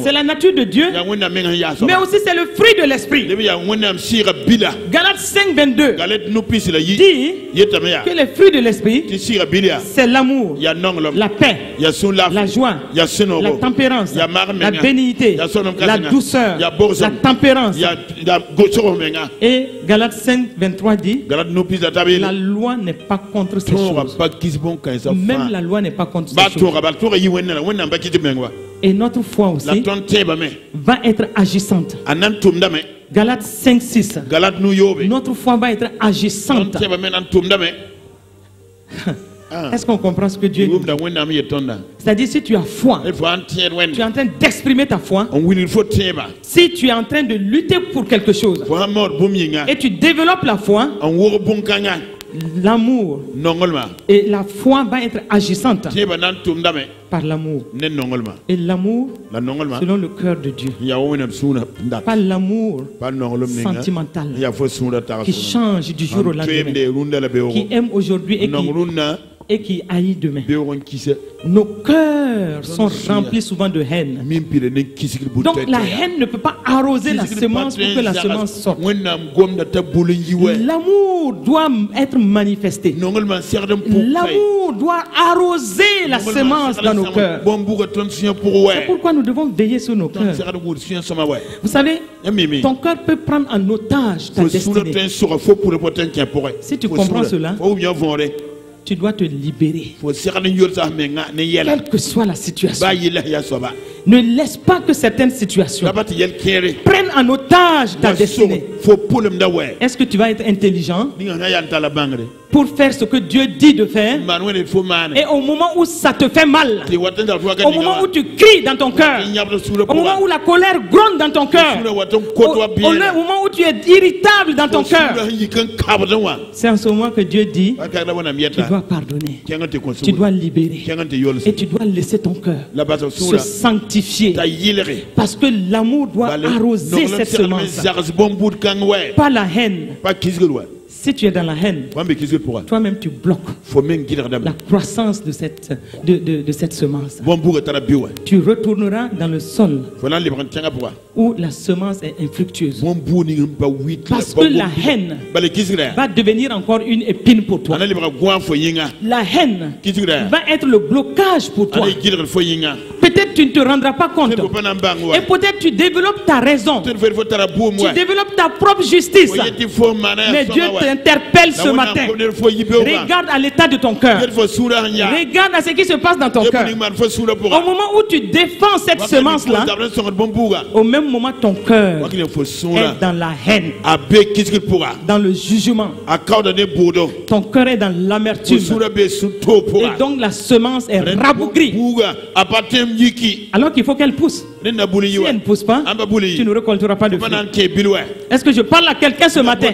Speaker 2: C'est la nature de Dieu, mais aussi c'est le fruit de l'esprit. Galates 5:22 dit que les fruits de l'esprit, c'est l'amour, la paix, la joie, la tempérance, la bénignité, la douceur, la tempérance. Et Galates 5:23 dit, la loi n'est pas contre ces choses. Même la loi n'est pas contre ces choses. Et notre foi aussi va être agissante. Galates 5:6. Notre foi va être agissante. Est-ce qu'on comprend ce que Dieu dit? C'est-à-dire, si tu as foi, tu es en train d'exprimer ta foi. Si tu es en train de lutter pour quelque chose et tu développes la foi, l'amour et la foi va être agissante par l'amour. Et l'amour selon le cœur de Dieu. Pas l'amour sentimental qui change du jour au lendemain, qui aime aujourd'hui et qui haït demain. Nos cœurs sont remplis souvent de haine. Donc la haine ne peut pas arroser la semence pour que la semence sorte. L'amour doit être manifesté. L'amour doit arroser la semence dans nos cœurs. C'est pourquoi nous devons veiller sur nos cœurs. Vous savez, ton cœur peut prendre en otage ta destinée. Si tu comprends cela, tu dois te libérer. Quelle que soit la situation. Ne laisse pas que certaines situations prennent en otage ta destinée. Est-ce que tu vas être intelligent pour faire ce que Dieu dit de faire? Et au moment où ça te fait mal, au moment où tu cries dans ton cœur, au moment où la colère gronde dans ton cœur, au moment où tu es irritable dans ton cœur, c'est en ce moment que Dieu dit, tu dois pardonner, tu dois libérer et tu dois laisser ton cœur se sanctifier, parce que l'amour doit arroser cette semence, pas la haine. Si tu es dans la haine, toi-même tu bloques la croissance de cette semence. Tu retourneras dans le sol où la semence est infructueuse. Parce que la haine va devenir encore une épine pour toi. La haine va être le blocage pour toi. Peut-être tu ne te rendras pas compte. Et peut-être tu développes ta raison. Tu développes ta propre justice. Mais Dieu t'interpelle ce matin. Regarde à l'état de ton cœur. Regarde à ce qui se passe dans ton cœur. Au moment où tu défends cette semence-là, au même moment ton cœur est dans la haine, dans le jugement. Ton cœur est dans l'amertume. Et donc la semence est rabougrie. Alors qu'il faut qu'elle pousse. Si elle ne pousse pas, tu ne récolteras pas de fruits. Est-ce que je parle à quelqu'un ce matin?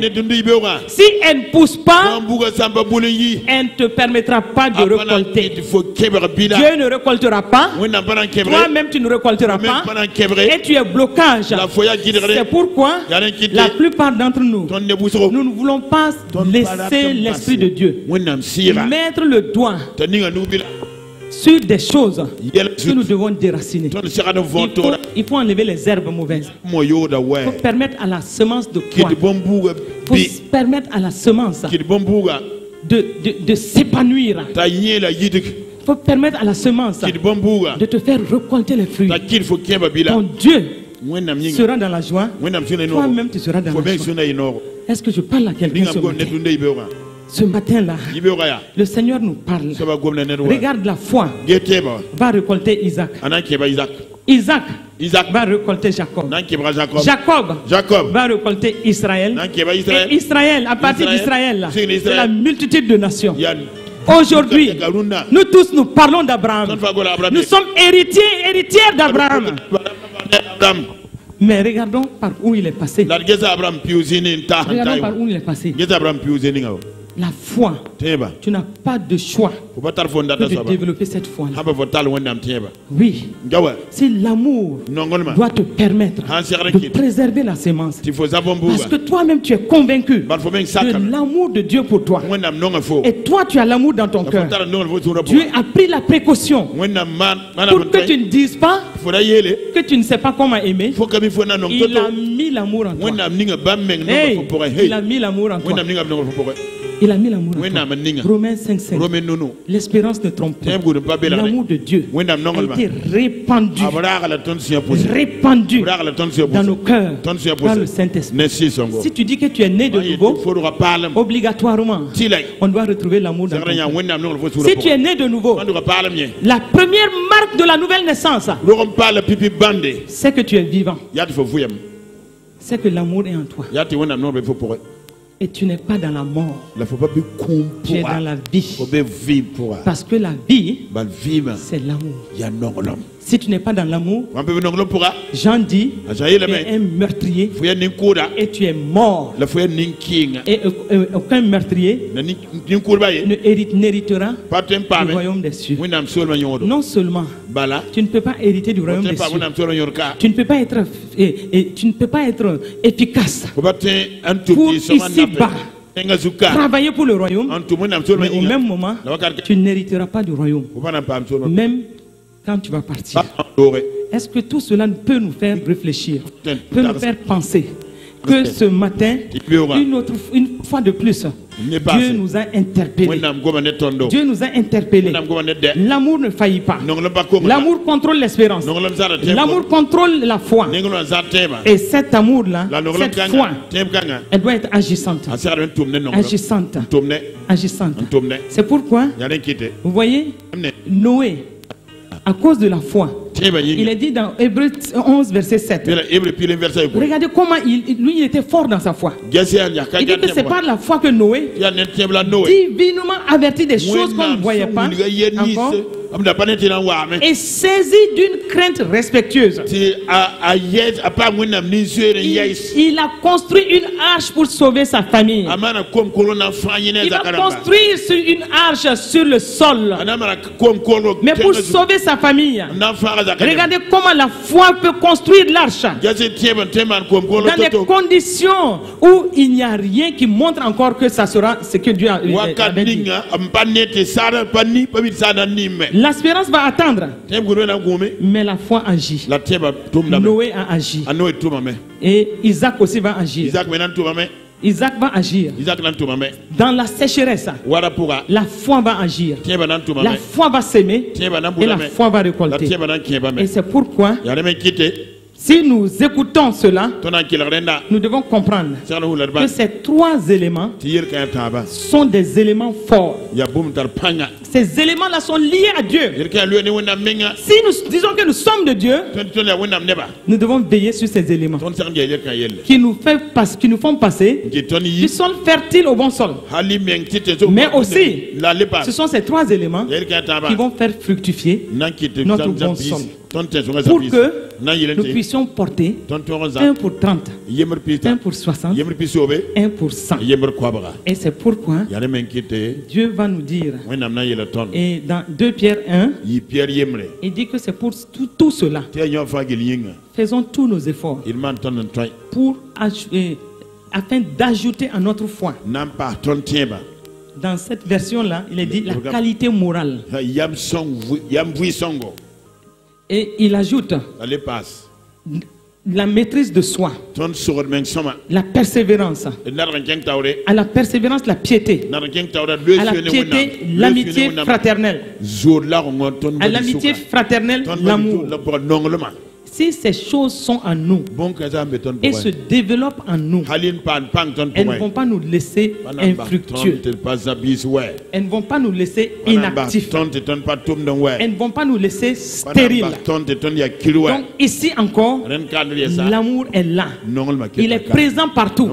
Speaker 2: Si elle ne pousse pas, elle ne te permettra pas de récolter. Dieu ne récoltera pas. Toi-même tu ne récolteras pas. Et tu es blocage. C'est pourquoi la plupart d'entre nous, nous ne voulons pas laisser l'Esprit de Dieu mettre le doigt sur des choses que nous devons déraciner. Il faut enlever les herbes mauvaises. Il faut permettre à la semence de croître. Il faut permettre à la semence de s'épanouir. Il faut permettre à la semence de te faire récolter les fruits. Ton Dieu sera dans la joie. Toi-même tu seras dans la joie. Est-ce que je parle à quelqu'un ce matin? Ce matin-là, le Seigneur nous parle. Regarde la foi va récolter Isaac. Isaac va récolter Jacob. Jacob va récolter Israël. Et Israël, à partir d'Israël, c'est la multitude de nations. Aujourd'hui, nous tous nous parlons d'Abraham. Nous sommes héritières d'Abraham. Mais regardons par où il est passé. Regardons par où il est passé. La foi, tu n'as pas de choix que de développer cette foi-là. Oui, si l'amour doit te permettre de préserver la sémence, parce que toi-même tu es convaincu de l'amour de Dieu pour toi, et toi tu as l'amour dans ton cœur, Dieu a pris la précaution pour que tu ne dises pas que tu ne sais pas comment aimer. Il a mis l'amour en toi. Hey, il a mis l'amour en toi. Il a mis l'amour en toi. Romains 5:5. L'espérance ne trompe pas. L'amour de Dieu a été répandu dans nos cœurs par le Saint-Esprit. Si tu dis que tu es né de nouveau, obligatoirement, on doit retrouver l'amour dans ton cœur. Si tu es né de nouveau, la première marque de la nouvelle naissance, c'est que tu es vivant. C'est que l'amour est en toi. Et tu n'es pas dans la mort. Tu es dans la vie. Parce que la vie, c'est l'amour. Si tu n'es pas dans l'amour, Jean dit, tu es un meurtrier et tu es mort. Et aucun meurtrier n'héritera du royaume des cieux. Non seulement, tu ne peux pas hériter du royaume des cieux. Tu ne peux pas être efficace pour ici-bas. Travailler pour le royaume, mais au même moment, tu n'hériteras pas du royaume. Même quand tu vas partir. Est-ce que tout cela peut nous faire réfléchir, peut nous faire penser que ce matin, une fois de plus, Dieu nous a interpellés. Dieu nous a interpellés. L'amour ne faillit pas. L'amour contrôle l'espérance. L'amour contrôle la foi. Et cet amour-là, cette foi, elle doit être agissante. Agissante. C'est pourquoi, vous voyez, Noé, à cause de la foi, il est dit dans Hébreux 11, verset 7. Regardez comment lui était fort dans sa foi. Il dit que c'est par la foi que Noé, divinement averti des choses qu'on ne voyait pas encore, et saisi d'une crainte respectueuse, il a construit une arche pour sauver sa famille. Il va construire une arche sur le sol, mais pour sauver sa famille. Regardez comment la foi peut construire l'arche dans des conditions où il n'y a rien qui montre encore que ça sera ce que Dieu a dit. L'espérance va attendre, mais la foi agit. Noé a agi. Et Isaac aussi va agir. Isaac va agir. Dans la sécheresse, la foi va agir. La foi va s'aimer et la foi va récolter. Et c'est pourquoi, si nous écoutons cela, nous devons comprendre que ces trois éléments sont des éléments forts. Ces éléments-là sont liés à Dieu. Si nous disons que nous sommes de Dieu, nous devons veiller sur ces éléments qui nous font passer du sol fertile au bon sol. Mais aussi, ce sont ces trois éléments qui vont faire fructifier notre bon sol, pour que nous puissions porter 1 pour 30, 1 pour 60, 1 pour 100. Et c'est pourquoi Dieu va nous dire, et dans 2 Pierre 1, il dit que c'est pour tout cela. Faisons tous nos efforts pour afin d'ajouter à notre foi. Dans cette version-là, il est dit la qualité morale. Et il ajoute la maîtrise de soi, la persévérance, à la persévérance la piété, à la piété l'amitié fraternelle, à l'amitié fraternelle l'amour. Si ces choses sont en nous et se développent en nous, elles ne vont pas nous laisser infructueux. Elles ne vont pas nous laisser inactifs. Elles ne vont pas nous laisser stériles. Donc ici encore, l'amour est là. Il est présent partout.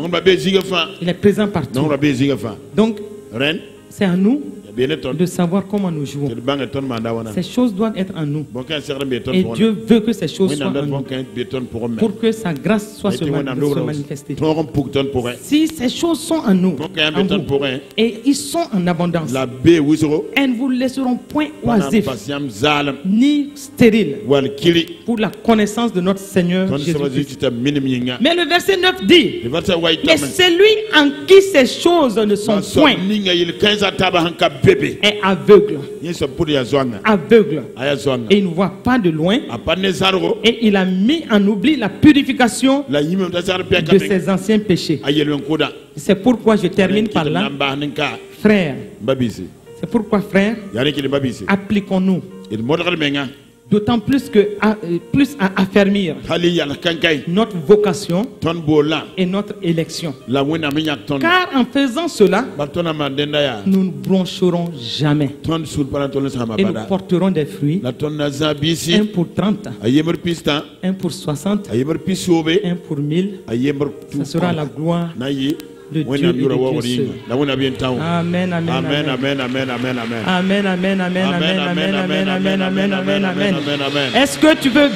Speaker 2: Il est présent partout. Donc, c'est à nous de savoir comment nous jouons. Ces choses doivent être en nous. Et Dieu veut que ces choses soient en nous pour que sa grâce soit se manifester. Si ces choses sont en nous, en vous, et ils sont en abondance, elles ne vous laisseront point oisifs ni stériles pour la connaissance de notre Seigneur Jésus-Christ. Mais le verset 9 dit: mais celui en qui ces choses ne sont point est aveugle. Aveugle. Et il ne voit pas de loin. Et il a mis en oubli la purification de ses anciens péchés. C'est pourquoi je termine par là. Frère, c'est pourquoi, frère, appliquons-nous d'autant plus à affermir notre vocation et notre élection. Car en faisant cela, nous ne broncherons jamais. Et nous porterons des fruits. Un pour 30, un pour 60, un pour 1000. Ce sera la gloire de Dieu et de Dieu seul. Amen, amen, amen, amen, amen, amen, amen, amen, amen, amen, amen, amen, amen, amen, amen, amen. Est-ce que tu veux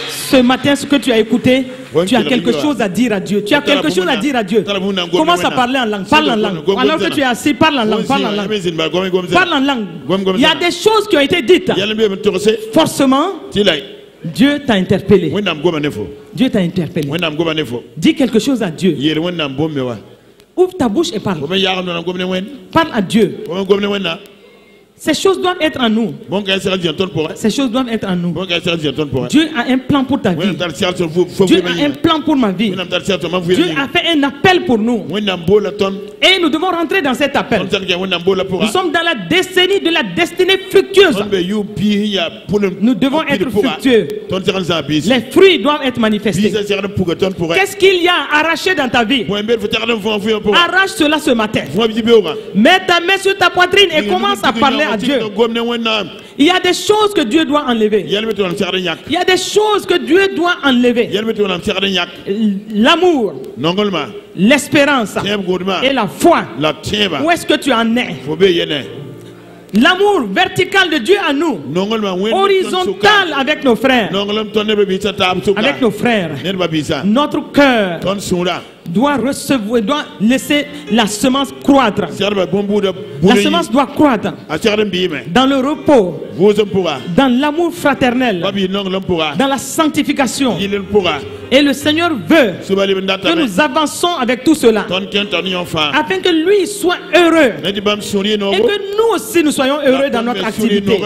Speaker 2: ce matin, ce que tu as écouté, tu as quelque chose à dire à Dieu? Tu as quelque chose à dire à Dieu. Commence à parler en langue. Parle en langue. Alors que tu es assis, parle en langue. Parle en langue. Parle en langue. Il y a des choses qui ont été dites. Forcément, Dieu t'a interpellé. Dieu t'a interpellé. Dis quelque chose à Dieu. Ouvre ta bouche et parle. Parle à Dieu. Ces choses doivent être en nous. Ces choses doivent être en nous. Dieu a un plan pour ta vie. Dieu a un plan pour ma vie. Dieu a fait un appel pour nous. Et nous devons rentrer dans cet appel. Nous sommes dans la décennie de la destinée fructueuse. Nous devons être fructueux. Les fruits doivent être manifestés. Qu'est-ce qu'il y a arraché dans ta vie? Arrache cela ce matin. Mets ta main sur ta poitrine et commence à parler à Dieu. Il y a des choses que Dieu doit enlever. Il y a des choses que Dieu doit enlever. L'amour, l'espérance et la foi. Où est-ce que tu en es? L'amour vertical de Dieu à nous, horizontal avec nos frères, avec nos frères. Notre cœur doit recevoir, doit laisser la semence croître. La semence doit croître dans le repos, dans l'amour fraternel, dans la sanctification. Et le Seigneur veut que nous avançons avec tout cela afin que lui soit heureux et que nous aussi nous soyons heureux dans notre activité.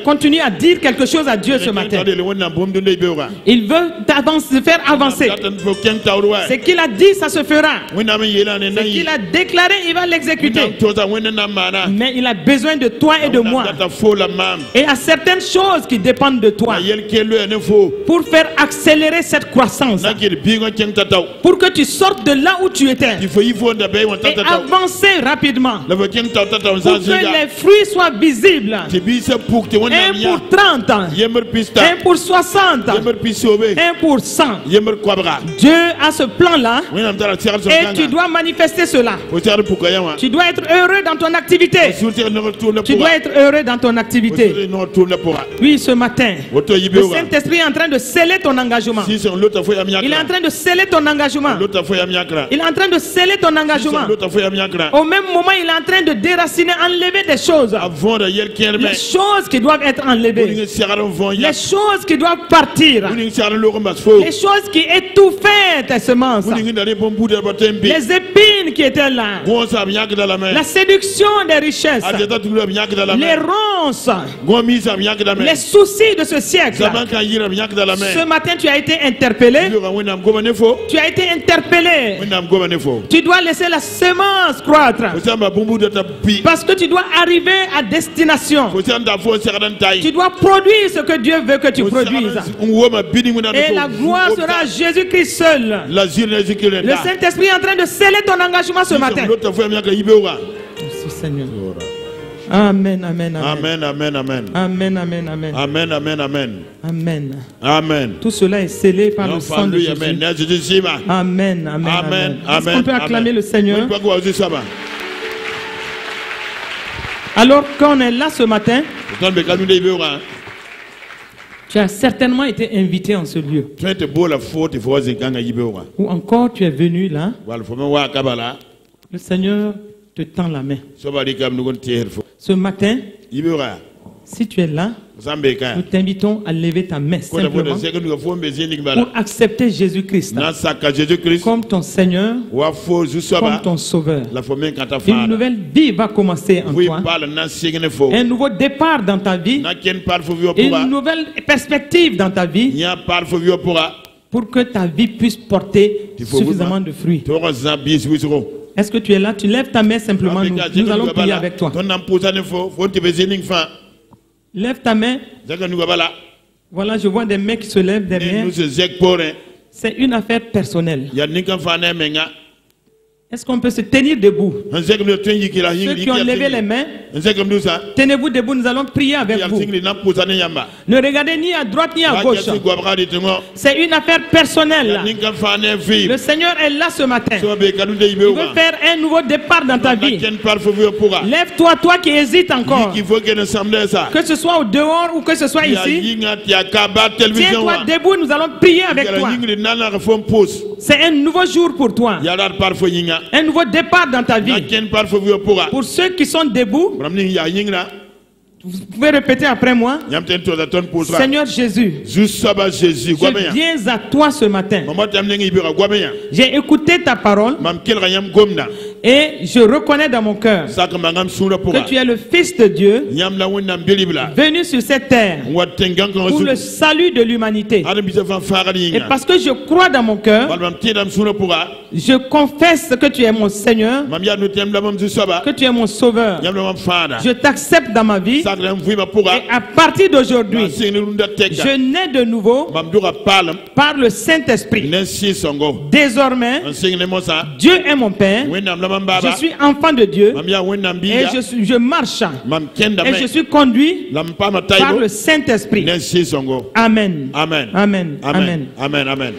Speaker 2: Continue à dire quelque chose à Dieu ce matin. Il veut faire avancer. Ce qu'il a dit, ça se fera. Ce qu'il a déclaré, il va l'exécuter. Mais il a besoin de toi et de moi. Et à certaines choses qui dépendent de toi pour faire accélérer cette croissance, pour que tu sortes de là où tu étais et avancer rapidement, pour que les fruits soient visibles. Un pour 30, un pour 60, un pour 100. Dieu a ce plan-là et tu dois manifester cela. Tu dois être heureux dans ton activité. Tu dois être heureux dans ton activité. Oui, ce matin, le Saint-Esprit est en train de sceller ton engagement. Il est en train de sceller ton engagement. Il est en train de sceller ton engagement. Au même moment, il est en train de déraciner, enlever des choses. Les choses qui doivent être enlevées. Les choses qui doivent partir. Les choses qui étouffaient tes semences. Les épines qui étaient là. La séduction des richesses. Les ronces. Les soucis de ce siècle. Ce matin, tu as été été interpellé. Tu as été interpellé. Tu dois laisser la semence croître. Parce que tu dois arriver à destination. Tu dois produire ce que Dieu veut que tu produises. Et la gloire sera à Jésus-Christ seul. Le Saint-Esprit est en train de sceller ton engagement ce matin. Merci Seigneur. Amen, amen, amen.
Speaker 1: Amen, amen, amen.
Speaker 2: Amen, amen, amen.
Speaker 1: Amen, amen, amen.
Speaker 2: Amen.
Speaker 1: Amen.
Speaker 2: Tout cela est scellé par le sang de Jésus. Amen, amen, amen. Est-ce qu'on peut acclamer le Seigneur? Alors, quand on est là ce matin, tu as certainement été invité en ce lieu. Ou encore tu es venu là. Le Seigneur te tend la main. Ce matin, si tu es là, nous t'invitons à lever ta main simplement pour accepter Jésus-Christ comme ton Seigneur, comme ton Sauveur. Une nouvelle vie va commencer en toi. Un nouveau départ dans ta vie. Une nouvelle perspective dans ta vie. Pour que ta vie puisse porter suffisamment de fruits. Est-ce que tu es là? Tu lèves ta main simplement. Nous allons prier avec toi. Lève ta main. Voilà, je vois des mains qui se lèvent derrière. C'est une affaire personnelle. Est-ce qu'on peut se tenir debout? Ceux qui ont levé les mains, tenez-vous debout, nous allons prier avec vous. Ne regardez ni à droite ni à gauche. C'est une affaire personnelle. Le Seigneur est là ce matin. Il veut faire un nouveau départ dans ta vie. Lève-toi, toi qui hésites encore. Que ce soit au dehors ou que ce soit ici. Tiens-toi debout, nous allons prier avec toi. C'est un nouveau jour pour toi. Un nouveau départ dans ta vie. Pour ceux qui sont debout, vous pouvez répéter après moi. Seigneur Jésus, je viens à toi ce matin. J'ai écouté ta parole et je reconnais dans mon cœur que tu es le Fils de Dieu venu sur cette terre pour le salut de l'humanité. Et parce que je crois dans mon cœur, je confesse que tu es mon Seigneur, que tu es mon Sauveur. Je t'accepte dans ma vie. Et à partir d'aujourd'hui, je nais de nouveau par le Saint-Esprit. Désormais, Dieu est mon Père. Je suis enfant de Dieu. Et je marche. Et je suis conduit par le Saint-Esprit. Amen. Amen. Amen. Amen.
Speaker 1: Amen. Amen.